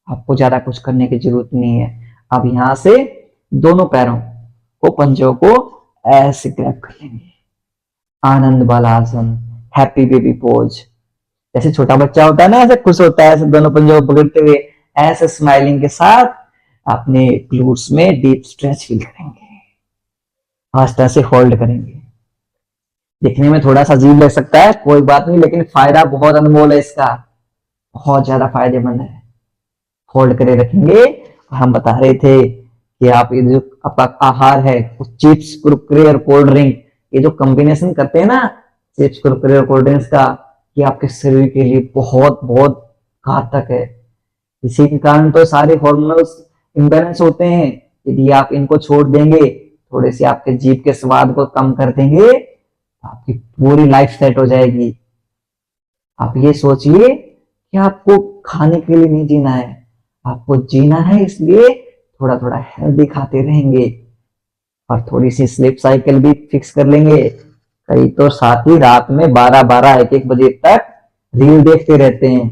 A: आपको ज्यादा कुछ करने की जरूरत नहीं है। अब यहां से दोनों पैरों को, पंजों को ऐसे ग्रैब कर लेंगे। आनंद बालासन, हैप्पी बेबी पोज। जैसे छोटा बच्चा होता है ना, ऐसे खुश होता है, ऐसे दोनों पंजों को पकड़ते हुए, ऐसे स्माइलिंग के साथ अपने ग्लूट्स में डीप स्ट्रेच फील करेंगे, इस तरह से होल्ड करेंगे। दिखने में थोड़ा सा अजीब लग सकता है, कोई बात नहीं, लेकिन फायदा बहुत अनमोल है इसका, बहुत ज्यादा फायदेमंद है। होल्ड करे रखेंगे। हम बता रहे थे कि आप ये जो आपका आहार है, चिप्स, कुरकुरे और कोल्ड ड्रिंक, ये जो कॉम्बिनेशन करते हैं ना चिप्स, कुरकुरे और कोल्ड ड्रिंक्स का, ये आपके शरीर के लिए बहुत बहुत घातक है। इसी के कारण तो सारे हॉर्मोन्स इम्बैलेंस होते हैं। यदि आप इनको छोड़ देंगे, थोड़े से आपके जीभ के स्वाद को कम कर देंगे, आपकी पूरी लाइफ सेट हो जाएगी। आप ये सोचिए कि आपको खाने के लिए नहीं जीना है, आपको जीना है, इसलिए थोड़ा थोड़ा हेल्दी खाते रहेंगे और थोड़ी सी स्लीप साइकिल भी फिक्स कर लेंगे। कई तो साथ ही रात में 12-12, 1-1 बजे तक रील देखते रहते हैं।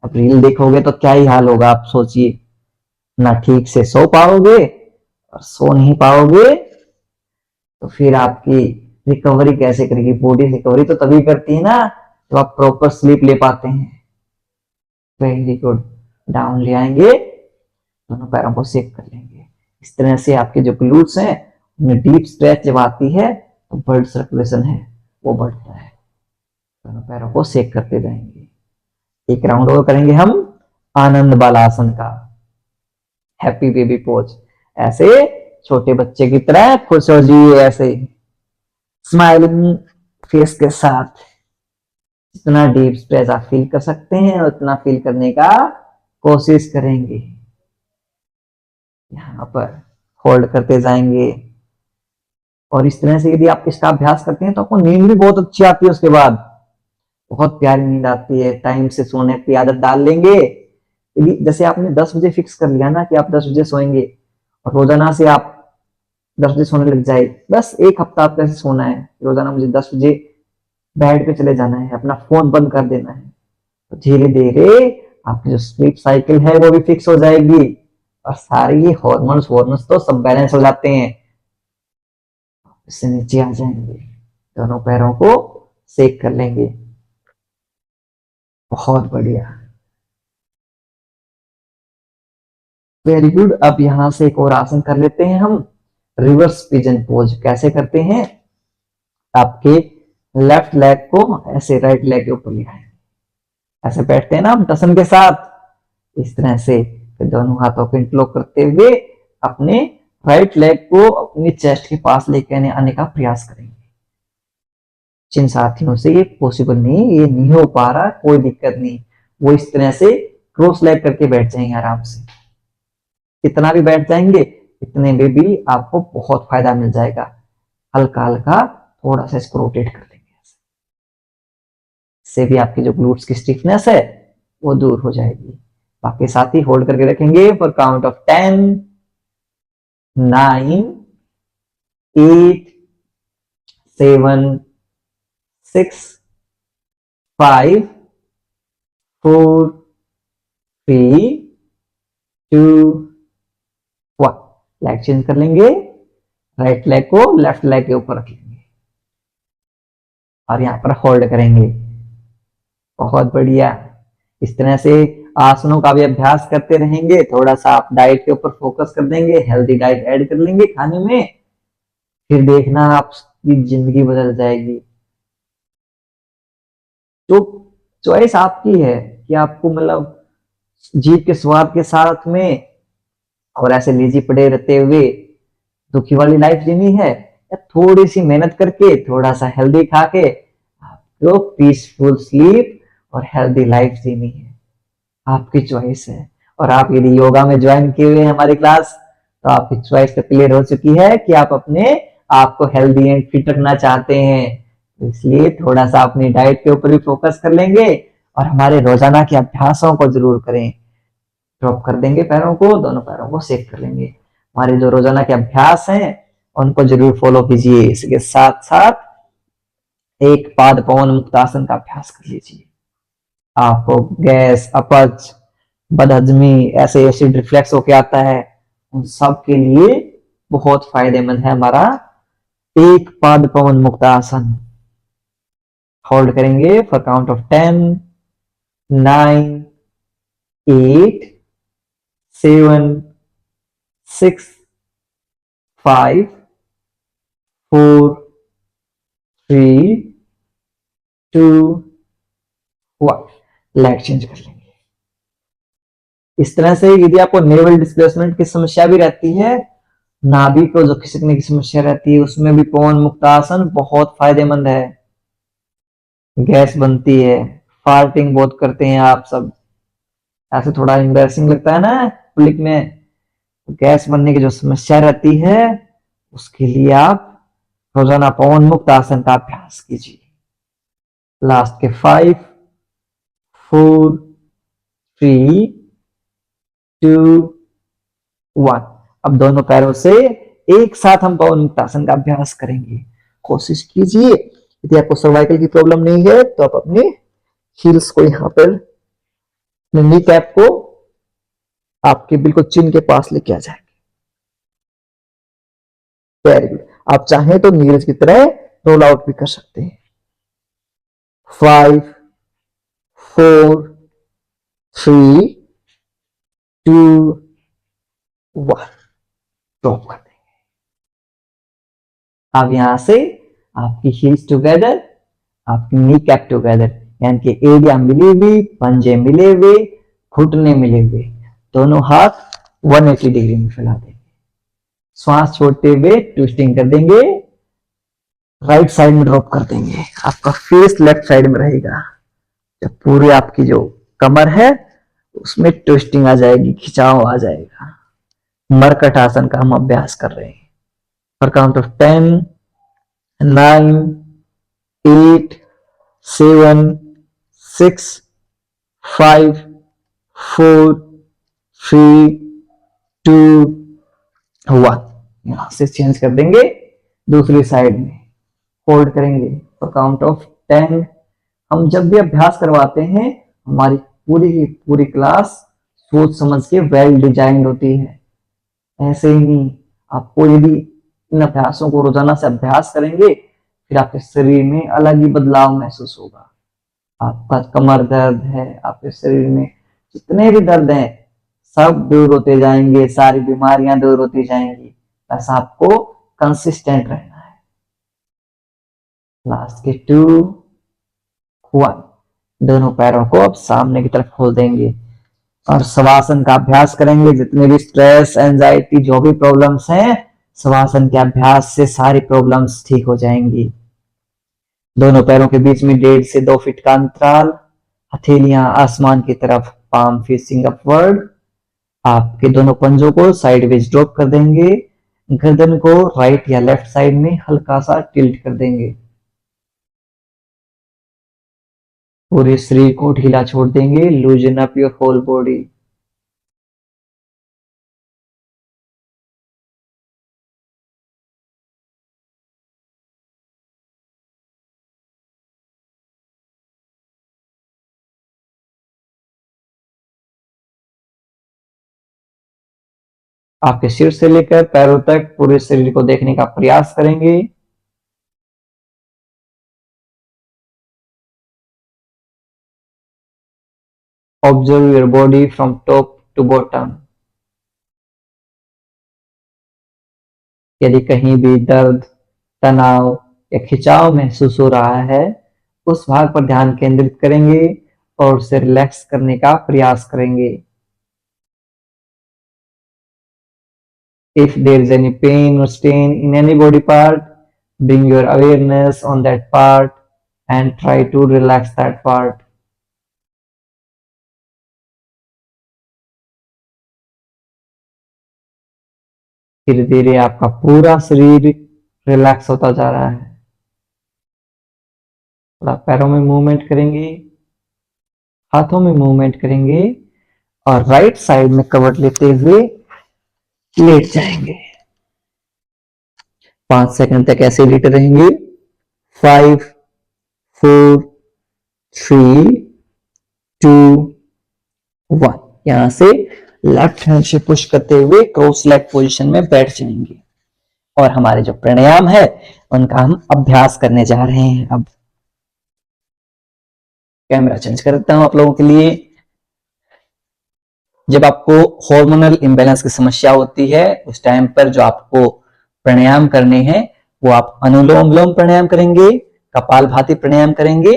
A: अब रील देखोगे तो क्या ही हाल होगा, आप सोचिए। ना ठीक से सो पाओगे, और सो नहीं पाओगे तो फिर आपकी रिकवरी कैसे करेगी? बॉडी रिकवरी तो तभी करती है ना जब आप प्रॉपर स्लीप ले पाते हैं। Very good. डाउन ले आएंगे, दोनों पैरों को सेक कर लेंगे। इस तरह से आपके जो ग्लूट्स हैं उनमें डीप स्ट्रेच जब आती है तो ब्लड सर्कुलेशन है वो बढ़ता है। दोनों पैरों को सेक करते जाएंगे। एक राउंड और करेंगे हम आनंद बालासन का, हैप्पी बेबी पोज। ऐसे छोटे बच्चे की तरह खुश हो जाइए, ऐसे स्माइलिंग फेस के साथ। जितना डीप स्ट्रेच आप फील कर सकते हैं उतना फील करने का कोशिश करेंगे। यहाँ पर होल्ड करते जाएंगे और इस तरह से यदि आप इसका अभ्यास करते हैं तो आपको नींद भी बहुत अच्छी आती है। उसके बाद बहुत प्यारी नींद आती है। टाइम से सोने की आदत डाल लेंगे। यदि जैसे आपने 10 बजे फिक्स कर लिया ना कि आप 10 बजे सोएंगे और रोजाना से आप 10 बजे सोने लग जाए, बस एक हफ्ता आपको ऐसे सोना है, रोजाना मुझे 10 बजे बेड पे चले जाना है, अपना फोन बंद कर देना है, तो धीरे धीरे आपकी जो स्लीप साइकिल है वो भी फिक्स हो जाएगी और सारी हॉर्मोन्स तो सब बैलेंस हो जाते हैं। इससे नीचे आ जाएंगे, दोनों पैरों को सेक कर लेंगे। बहुत बढ़िया, वेरी गुड। अब यहां से एक और आसन कर लेते हैं हम, रिवर्स पिजन पोज। कैसे करते हैं? आपके लेफ्ट लेग को ऐसे राइट लेग के ऊपर ले आए, ऐसे बैठते हैं ना हम टसन के साथ, इस तरह से फिर दोनों हाथों को इंटरलॉक करते हुए अपने राइट लेग को अपनी चेस्ट के पास लेकर आने का प्रयास करेंगे। जिन साथियों से ये पॉसिबल नहीं, ये नहीं हो पा रहा, कोई दिक्कत नहीं, वो इस तरह से क्रॉस लेग करके बैठ जाएंगे आराम से। इतना भी बैठ जाएंगे, इतने में भी आपको बहुत फायदा मिल जाएगा। हल्का हल्का थोड़ा सा इसको रोटेट कर देंगे, इससे भी आपकी जो ग्लूट्स की स्टिफनेस है वो दूर हो जाएगी। बाकी साथ ही होल्ड करके रखेंगे for count of 10, 9, 8, 7, 6, 5, 4, 3, 2, 1। Leg change कर लेंगे, राइट लेग को लेफ्ट लेग के ऊपर रख लेंगे और यहां पर होल्ड करेंगे। बहुत बढ़िया। इस तरह से आसनों का भी अभ्यास करते रहेंगे। थोड़ा सा आप डाइट के ऊपर फोकस कर देंगे, हेल्दी डाइट ऐड कर लेंगे खाने में, फिर देखना आपकी जिंदगी बदल जाएगी। जो चॉइस आपकी है कि आपको मतलब जीभ के स्वाद के साथ में और ऐसे लीजी पड़े रहते हुए दुखी वाली लाइफ जीनी है, या थोड़ी सी मेहनत करके थोड़ा सा हेल्दी खा के आपको पीसफुल स्लीप और हेल्दी लाइफ जीनी है। आपकी चॉइस है। और आप यदि योगा में ज्वाइन किए हुए हैं हमारी क्लास, तो आपकी चॉइस तो क्लियर हो चुकी है कि आप अपने आप को हेल्दी एंड फिट रखना चाहते हैं। इसलिए थोड़ा सा अपनी डाइट के ऊपर भी फोकस कर लेंगे और हमारे रोजाना के अभ्यासों को जरूर करें। ड्रॉप कर देंगे पैरों को, दोनों पैरों को सेक कर लेंगे। हमारे जो रोजाना के अभ्यास हैं उनको जरूर फॉलो कीजिए। इसके साथ साथ एक पाद पवन मुक्तासन का अभ्यास कर लीजिए। आपको गैस, अपच, बदहजमी, ऐसे एसिड रिफ्लेक्स होके आता है, उन सब के लिए बहुत फायदेमंद है हमारा एक पाद पवन मुक्तासन। होल्ड करेंगे for count of 10, 9, 8, 7, 6, 5, 4, 3, 2, 1। Leg change कर लेंगे। इस तरह से यदि आपको नेवल डिस्प्लेसमेंट की समस्या भी रहती है, नाभि को जो खिसकने की समस्या रहती है, उसमें भी पवन मुक्त आसन बहुत फायदेमंद है। गैस बनती है, फार्टिंग बहुत करते हैं आप सब, ऐसे थोड़ा एम्बैरेसिंग लगता है ना पब्लिक में। गैस बनने की जो समस्या रहती है, उसके लिए आप रोजाना पवन मुक्त आसन का अभ्यास कीजिए। लास्ट के 5, 4, 3, 2, 1। अब दोनों पैरों से एक साथ हम पवन मुक्त आसन का अभ्यास करेंगे। कोशिश कीजिए, यदि आपको सर्वाइकल की प्रॉब्लम नहीं है तो आप अपने हील्स को यहां पर, नी कैप को आपके बिल्कुल चिन के पास लेके आ जाएंगे। Very good. आप चाहें तो नीरज की तरह रोल आउट भी कर सकते हैं। 5, 4, 3, 2, 1। ड्रॉप कर देंगे। अब यहां से आपकी हील्स टुगेदर, आपकी नी कैप टुगेदर, यानी कि एडिया मिली हुई, पंजे मिले हुए, घुटने मिले हुए, दोनों हाथ 180 डिग्री में फैला देंगे। श्वास छोड़ते हुए ट्विस्टिंग कर देंगे, राइट साइड में ड्रॉप कर देंगे। आपका फेस लेफ्ट साइड में रहेगा। जब पूरी आपकी जो कमर है उसमें ट्विस्टिंग आ जाएगी, खिंचाव आ जाएगा। मरकट आसन का हम अभ्यास कर रहे हैं। For count of 10, 9, 8, 7, 6, 5, 4, 3, 2, 1। यहां से चेंज कर देंगे दूसरी साइड में, होल्ड करेंगे फॉर काउंट ऑफ 10। हम जब भी अभ्यास करवाते हैं, हमारी पूरी की पूरी क्लास सोच समझ के वेल डिजाइंड होती है। ऐसे ही नहीं, आपको यदि इन अभ्यासों को रोजाना से अभ्यास करेंगे, फिर आपके शरीर में अलग ही बदलाव महसूस होगा। आपका कमर दर्द है, आपके शरीर में जितने भी दर्द हैं सब दूर होते जाएंगे, सारी बीमारियां दूर होती जाएंगी। बस आपको कंसिस्टेंट रहना है। लास्ट के 2, 1। दोनों पैरों को अब सामने की तरफ खोल देंगे और शवासन का अभ्यास करेंगे। जितने भी स्ट्रेस, एंजाइटी, जो भी प्रॉब्लम्स हैं, शवासन के अभ्यास से सारी प्रॉब्लम्स ठीक हो जाएंगी। दोनों पैरों के बीच में 1.5 से 2 फीट का अंतराल, हथेलियां आसमान की तरफ, पाम फेसिंग अपवर्ड। आपके दोनों पंजों को साइडवेज ड्रॉप कर देंगे। गर्दन को राइट या लेफ्ट साइड में हल्का सा टिल्ट कर देंगे। पूरे शरीर को ढीला छोड़ देंगे। Loosen up your whole body. आपके सिर से लेकर पैरों तक पूरे शरीर को देखने का प्रयास करेंगे। Observe your body from top to bottom. यदि कहीं भी दर्द, तनाव या खिंचाव महसूस हो रहा है, उस भाग पर ध्यान केंद्रित करेंगे और उसे रिलैक्स करने का प्रयास करेंगे। If there is any pain or strain in any body part, bring your awareness on that part and try to relax that part. धीरे धीरे आपका पूरा शरीर रिलैक्स होता जा रहा है। थोड़ा पैरों में मूवमेंट करेंगे, हाथों में मूवमेंट करेंगे और राइट साइड में कवर लेते हुए लेट जाएंगे। 5 सेकंड तक ऐसे लेटे रहेंगे। 5, 4, 3, 2, 1। यहां से लेफ्ट हैंड से पुश करते हुए क्रॉस लेग पोजीशन में बैठ जाएंगे और हमारे जो प्राणायाम है उनका हम अभ्यास करने जा रहे हैं। अब कैमरा चेंज कर देता हूं आप लोगों के लिए। जब आपको हार्मोनल इंबैलेंस की समस्या होती है उस टाइम पर जो आपको प्राणायाम करने हैं वो आप अनुलोम विलोम प्राणायाम करेंगे, कपालभाति प्राणायाम करेंगे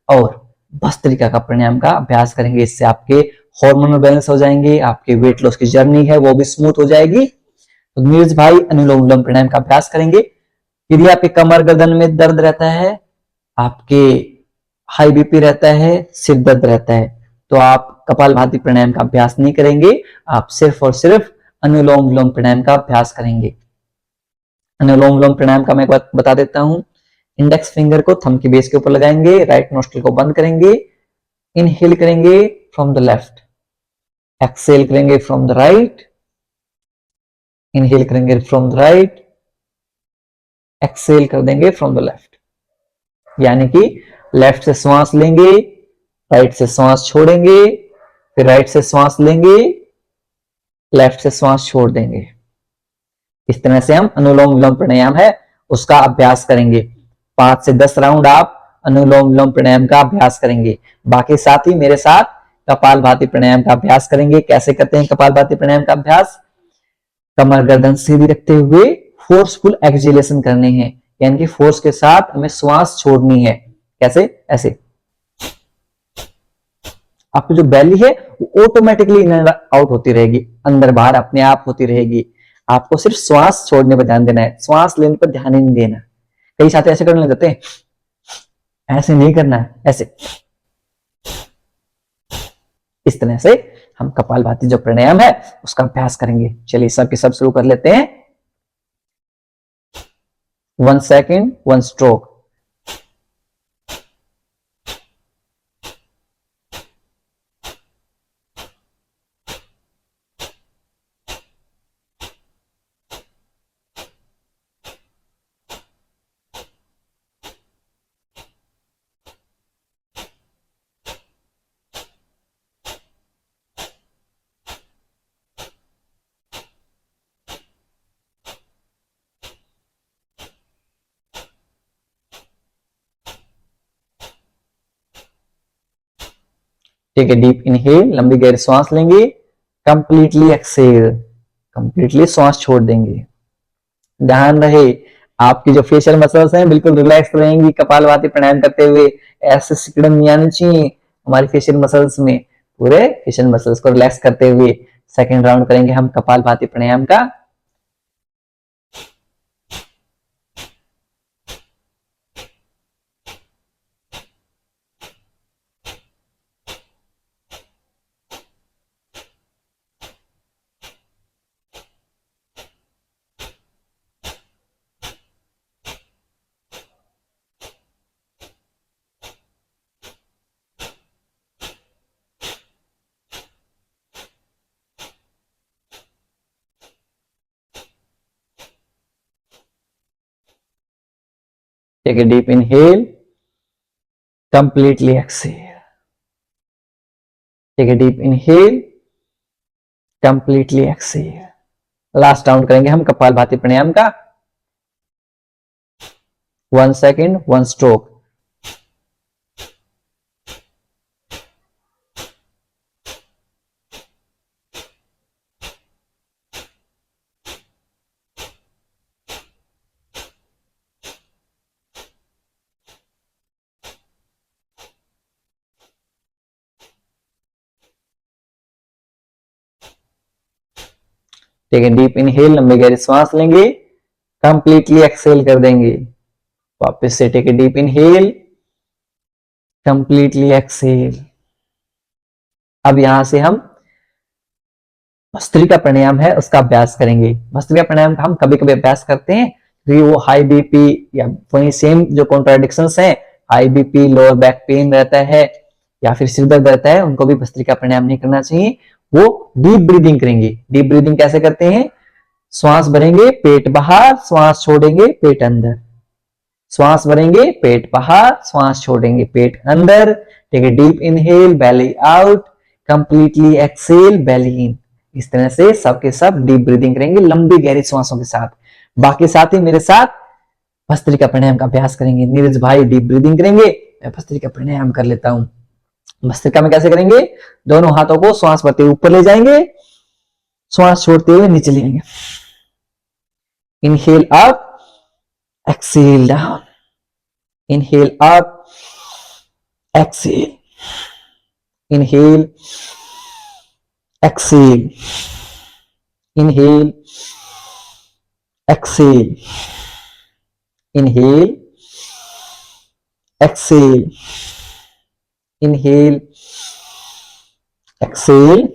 A: और भस्त्रिका का प्राणायाम का अभ्यास करेंगे। इससे आपके हार्मोनल बैलेंस हो जाएंगे, आपके वेट लॉस की जर्नी है वो भी स्मूथ हो जाएगी। तो नीरज भाई अनुलोम विलोम प्राणायाम का अभ्यास करेंगे। यदि आपके कमर गर्दन में दर्द रहता है, आपके हाई बीपी रहता है, सिर दर्द रहता है, तो आप कपालभाति प्राणायाम का अभ्यास नहीं करेंगे, आप सिर्फ और सिर्फ अनुलोम विलोम प्राणायाम का अभ्यास करेंगे। अनुलोम विलोम प्राणायाम का मैं बता देता हूं। इंडेक्स फिंगर को थंब की बेस के ऊपर लगाएंगे, राइट नोस्ट्रिल को बंद करेंगे, इनहेल करेंगे फ्रॉम द लेफ्ट, एक्सेल करेंगे फ्रॉम द राइट, इनहेल करेंगे फ्रॉम द राइट, एक्सेल कर देंगे फ्रॉम द लेफ्ट। यानी कि लेफ्ट से श्वास लेंगे, राइट से श्वास छोड़ेंगे, फिर राइट से श्वास लेंगे, लेफ्ट से श्वास छोड़ देंगे। इस तरह से हम अनुलोम विलोम प्राणायाम है उसका अभ्यास करेंगे। 5 से 10 राउंड आप अनुलोम विलोम प्राणायाम का अभ्यास करेंगे। बाकी साथी मेरे साथ कपालभाति प्राणायाम का अभ्यास करेंगे। कैसे करते हैं कपालभाति प्राणायाम का अभ्यास? कमर गर्दन सीधी रखते हुए फोर्सफुल एक्सहेलेशन करने हैं, यानी कि फोर्स के साथ हमें श्वास छोड़नी है। कैसे? ऐसे। आपकी जो बैली है वो ऑटोमेटिकली इन एंड आउट होती रहेगी, अंदर बाहर अपने आप होती रहेगी। आपको सिर्फ श्वास छोड़ने पर ध्यान देना है, श्वास लेने पर ध्यान ही नहीं देना। कई साथी ऐसे करने लग जाते हैं, ऐसे नहीं करना है, ऐसे। इस तरह से हम कपालभाति जो प्राणायाम है उसका अभ्यास करेंगे। चलिए सब के सब शुरू कर लेते हैं। 1 second 1 stroke. Take a deep inhale, लंबी गहरी सांस लेंगे, कंप्लीटली एक्सेल, कंप्लीटली सांस छोड़ देंगे। ध्यान रहे आपकी जो फेशियल मसल्स हैं बिल्कुल रिलैक्स रहेंगी कपालभाति प्राणायाम करते हुए। ऐसे सिकुड़न नहीं आनी चाहिए हमारी फेशियल मसल्स में। पूरे फेशियल मसल्स को रिलैक्स करते हुए सेकंड राउंड करेंगे हम कपालभाति प्राणायाम का। Take a deep inhale, completely exhale. Take a deep inhale, completely exhale. Last round करेंगे हम कपालभाति प्राणायाम का। 1 second 1 stroke. Take a deep inhale, लंबी गहरी सांस लेंगे, कंप्लीटली एक्सेल कर देंगे। वापस से take a deep inhale, completely exhale. अब यहां से हम भस्त्रिका प्राणायाम है उसका अभ्यास करेंगे। भस्त्रिका प्राणायाम का हम कभी कभी अभ्यास करते हैं क्योंकि वो हाई बीपी या वही सेम जो कॉन्ट्राडिक्शंस हैं, high BP, lower back pain रहता है या फिर सिर दर्द रहता है, उनको भी भस्त्रिका प्राणायाम नहीं करना चाहिए। वो डीप ब्रीदिंग करेंगे। डीप ब्रीदिंग कैसे करते हैं? श्वास भरेंगे, पेट बाहर, श्वास छोड़ेंगे, पेट अंदर। श्वास भरेंगे, पेट बाहर, श्वास छोड़ेंगे, पेट अंदर। Take a deep inhale, belly out, completely exhale, belly in. इस तरह से सबके सब डीप ब्रीदिंग करेंगे लंबी गहरी श्वासों के साथ। बाकी साथी मेरे साथ भस्त्रिका प्राणायाम का अभ्यास करेंगे। नीरज भाई डीप ब्रीदिंग करेंगे, मैं भस्त्रिका प्राणायाम कर लेता हूं। भस्त्रिका में कैसे करेंगे, दोनों हाथों को श्वास भरते हुए ऊपर ले जाएंगे, श्वास छोड़ते हुए नीचे लेंगे। Inhale up, exhale down, inhale up, exhale, inhale, exhale, inhale, exhale, inhale, exhale, inhale, exhale,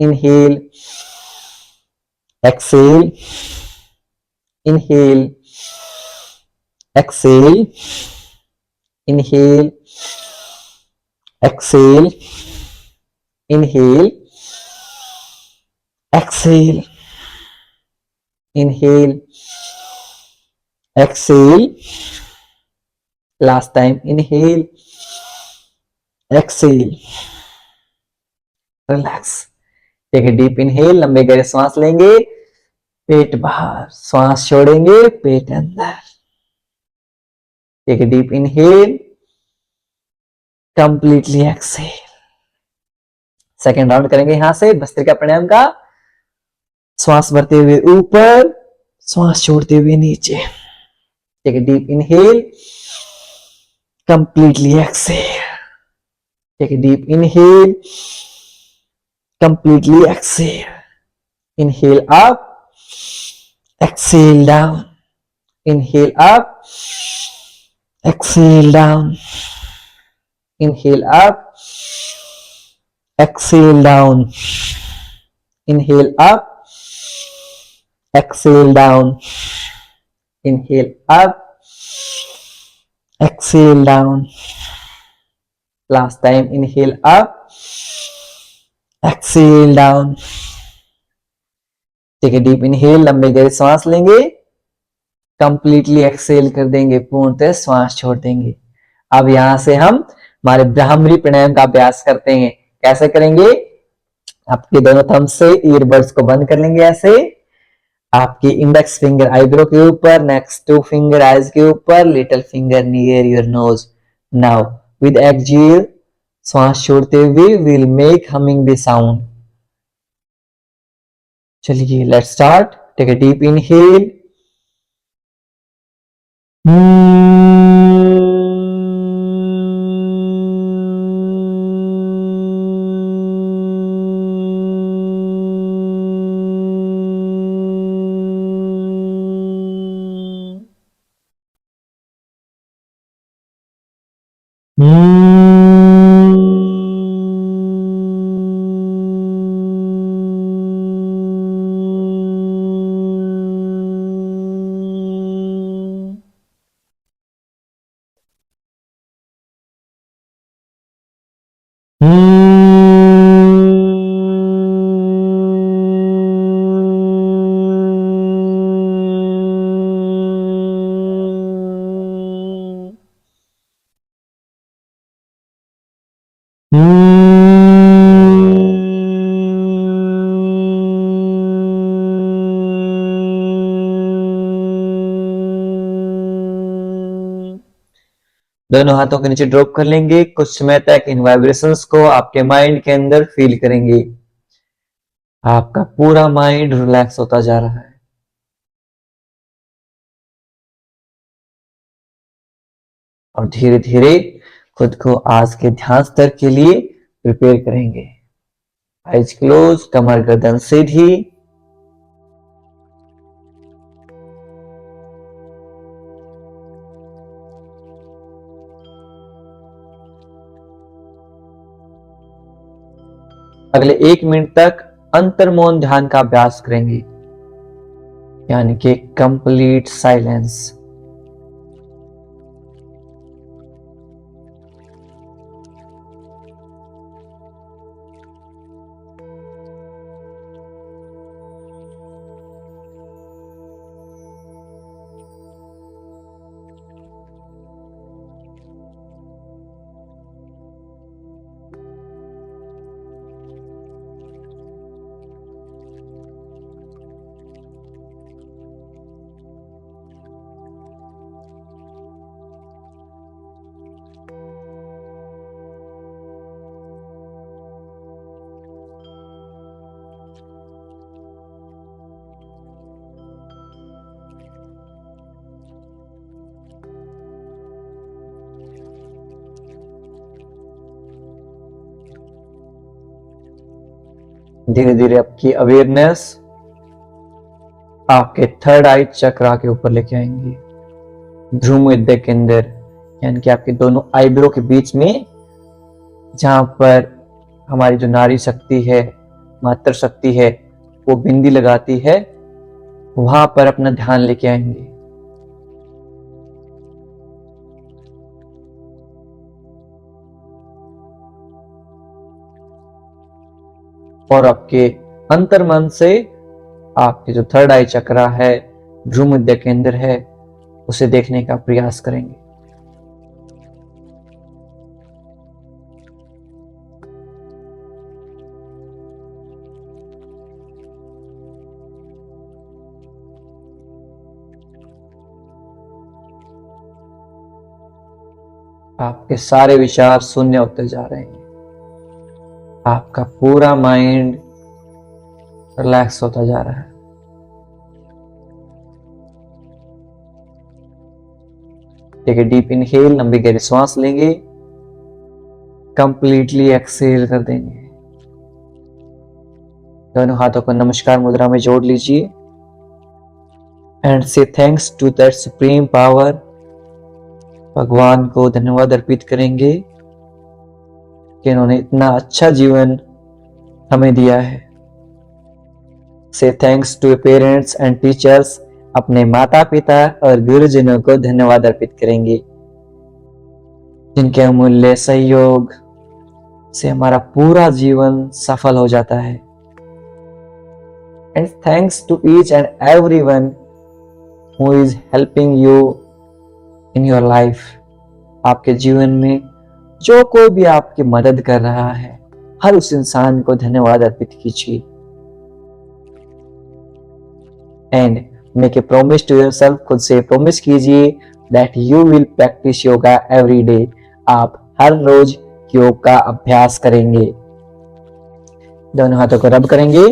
A: inhale, exhale, inhale, exhale, inhale, exhale, inhale, exhale, inhale, exhale, last time, inhale, exhale, relax, take a deep inhale, लंबे गहरे सांस लेंगे, पेट बाहर, श्वास छोड़ेंगे, पेट अंदर, take a deep inhale, completely exhale. Second round करेंगे यहां से भस्त्रिका प्राणायाम का, श्वास भरते हुए ऊपर, श्वास छोड़ते हुए नीचे, take a deep inhale, completely exhale, take a deep inhale, completely exhale, inhale up, exhale down, inhale up, exhale down, inhale up, exhale down, inhale up, exhale down, inhale up, exhale down, last time, inhale up, exhale down, take a deep inhale, लंबे गहरे सांस लेंगे, completely Excel कर देंगे, पूर्णतः श्वास छोड़ देंगे। अब यहां से हम हमारे ब्राह्मरी प्राणायाम का अभ्यास करते हैं। कैसे करेंगे, आपके दोनों थंब से ईयरबड्स को बंद कर लेंगे ऐसे, आपकी इंडेक्स फिंगर आईब्रो के ऊपर, नेक्स्ट टू फिंगर आईज के ऊपर, little finger near your nose. Now with exhale, श्वास छोड़ते हुए will make humming the sound. चलिए let's start, take a deep inhale, दोनों हाथों के नीचे ड्रॉप कर लेंगे। कुछ समय तक इन वाइब्रेशंस को आपके माइंड के अंदर फील करेंगे। आपका पूरा माइंड रिलैक्स होता जा रहा है। और धीरे धीरे खुद को आज के ध्यान स्तर के लिए प्रिपेयर करेंगे। आइज क्लोज, कमर गर्दन सीधी, अगले 1 मिनट तक अंतर्मौन ध्यान का अभ्यास करेंगे, यानी कि कंप्लीट साइलेंस। धीरे धीरे आपकी अवेयरनेस आपके थर्ड आई चक्रा के ऊपर लेके आएंगे, ध्रुव विद्या के अंदर, यानी कि आपके दोनों आईब्रो के बीच में, जहां पर हमारी जो नारी शक्ति है, मातृ शक्ति है, वो बिंदी लगाती है, वहां पर अपना ध्यान लेके आएंगे। और आपके अंतर्मन से आपके जो थर्ड आई चक्रा है, ध्रुव मध्य के अंदर है, उसे देखने का प्रयास करेंगे। आपके सारे विचार शून्य होते जा रहे हैं, आपका पूरा माइंड रिलैक्स होता जा रहा है। टेक ए डीप इनहेल, लंबी गहरी सांस लेंगे, कंप्लीटली एक्सहेल कर देंगे। दोनों हाथों को नमस्कार मुद्रा में जोड़ लीजिए and say thanks to that supreme power. भगवान को धन्यवाद अर्पित करेंगे कि इन्होंने इतना अच्छा जीवन हमें दिया है। Say thanks to parents and teachers, अपने माता पिता और गुरुजनों को धन्यवाद अर्पित करेंगे, जिनके अमूल्य सहयोग से हमारा पूरा जीवन सफल हो जाता है। And thanks to each and everyone who is helping you in your life. आपके जीवन में जो कोई भी आपकी मदद कर रहा है, हर उस इंसान को धन्यवाद अर्पित कीजिए। And make a promise to yourself, खुद से प्रॉमिस कीजिए that you will practice yoga every day. आप हर रोज योग का अभ्यास करेंगे। दोनों हाथों को रब करेंगे,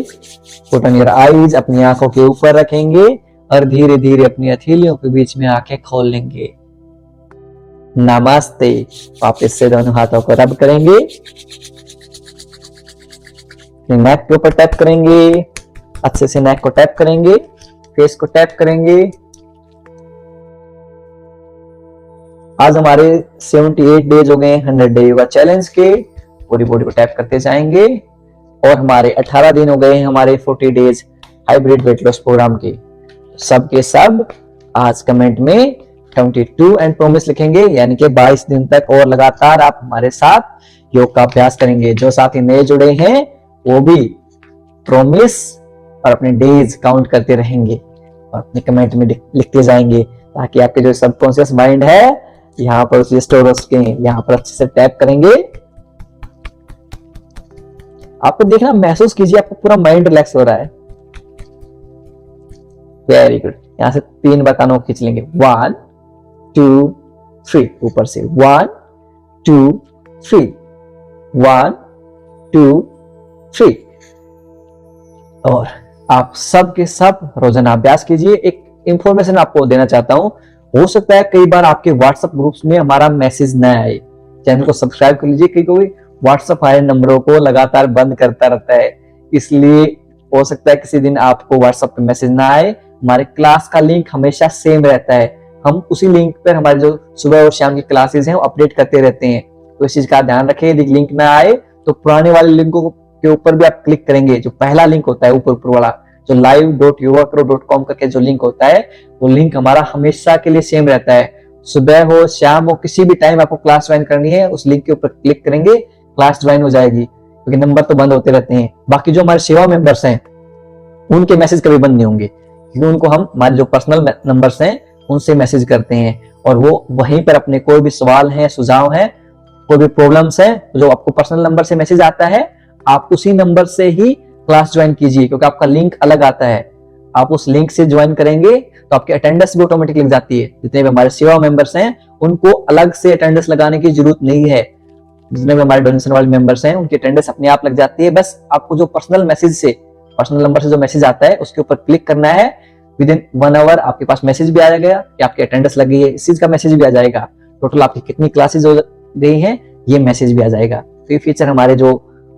A: पुट ऑन योर आईज, अपनी आंखों के ऊपर रखेंगे और धीरे धीरे अपनी हथेलियों के बीच में आंखें खोल लेंगे। नमस्ते। वापस से दोनों हाथों को रब करेंगे, नेक के ऊपर टैप करेंगे, अच्छे से नेक को टैप करेंगे, फेस को टैप करेंगे। आज हमारे 78 डेज हो गए 100 डे योगा चैलेंज के। पूरी बॉडी को टैप करते जाएंगे और हमारे 18 दिन हो गए हमारे 40 days hybrid weight loss program के। सब के सब आज कमेंट में 22 एंड प्रॉमिस लिखेंगे, यानी कि 22 दिन तक और लगातार आप हमारे साथ योग का अभ्यास करेंगे। जो साथी नए जुड़े हैं वो भी प्रॉमिस और अपने डेज काउंट करते रहेंगे और अपने कमेंट में लिखते जाएंगे, ताकि आपके जो सबकॉन्शियस माइंड है यहाँ पर उसे स्टोर हो सके। यहाँ पर अच्छे से टैप करेंगे। आपको देखना, महसूस कीजिए आपको पूरा माइंड रिलैक्स हो रहा है। Very good. यहां से 3 बार कानों खींच लेंगे, 1 2 3, ऊपर से 1 2 3, 1 2 3। और आप सब के सब रोजाना अभ्यास कीजिए। एक इंफॉर्मेशन आपको देना चाहता हूं, हो सकता है कई बार आपके व्हाट्सएप ग्रुप्स में हमारा मैसेज न आए, चैनल को सब्सक्राइब कर लीजिए। कोई व्हाट्सएप आए नंबरों को लगातार बंद करता रहता है, इसलिए हो सकता है किसी दिन आपको व्हाट्सएप पे मैसेज ना आए। हमारे क्लास का लिंक हमेशा सेम रहता है, हम उसी लिंक पर हमारे जो सुबह और शाम की क्लासेस हैं वो अपडेट करते रहते हैं, तो इस चीज का ध्यान रखें। यदि लिंक ना आए तो पुराने वाले लिंकों के ऊपर भी आप क्लिक करेंगे। जो पहला लिंक होता है ऊपर वाला, जो live.yogakaro.com करके जो लिंक होता है, वो लिंक हमारा हमेशा के लिए सेम रहता है। सुबह हो शाम हो किसी भी टाइम आपको क्लास ज्वाइन करनी है, उस लिंक के ऊपर क्लिक करेंगे, क्लास ज्वाइन हो जाएगी, क्योंकि नंबर तो बंद होते रहते हैं। बाकी जो हमारे सेवा मेंबर्स हैं उनके मैसेज कभी बंद नहीं होंगे, क्योंकि उनको हम हमारे जो पर्सनल नंबर्स हैं उनसे मैसेज करते हैं, और वो वहीं पर अपने कोई भी सवाल है, सुझाव है, कोई भी प्रॉब्लम्स है, जो आपको पर्सनल नंबर से मैसेज आता है, आप उसी नंबर से ही क्लास ज्वाइन कीजिए, क्योंकि आपका लिंक अलग आता है। आप उस लिंक से ज्वाइन करेंगे तो आपकी अटेंडेंस भी ऑटोमेटिक लग जाती है। जितने भी हमारे सेवा मेंबर्स हैं उनको अलग से अटेंडेंस लगाने की जरूरत नहीं है। जितने भी हमारे डोनेशन वाले मेंबर्स हैं उनकी अटेंडेंस अपने आप लग जाती है। बस आपको जो पर्सनल नंबर से जो मैसेज आता है उसके ऊपर क्लिक करना है। विद इन 1 आवर आपके पास मैसेज भी आ जाएगा कि आपकी अटेंडेंस लग गई है, इस चीज का मैसेज भी आ जाएगा। टोटल आपकी कितनी क्लासेज हो गई हैं ये मैसेज भी आ जाएगा। तो ये फीचर हमारे जो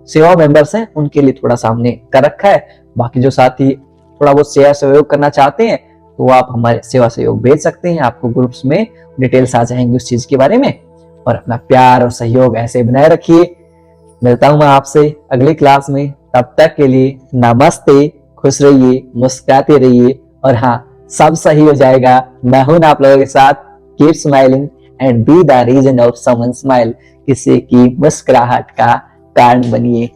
A: सेवा मेंबर्स हैं उनके लिए थोड़ा सा हमने कर रखा है। बाकी जो साथी थोड़ा बहुत सेवा सहयोग करना चाहते हैं तो आप हमारे सेवा सहयोग भेज सकते हैं, आपको ग्रुप्स में डिटेल्स आ जाएंगे उस चीज के बारे में। और अपना प्यार और सहयोग ऐसे बनाए रखिए। मिलता हूं मैं आपसे अगली क्लास में, तब तक के लिए नमस्ते, खुश रहिए, मुस्कुराते रहिए और हाँ, सब सही हो जाएगा। मैं हूं आप लोगों के साथ। Keep smiling and be the reason of someone smile. किसी की मुस्कुराहट का कारण बनिए।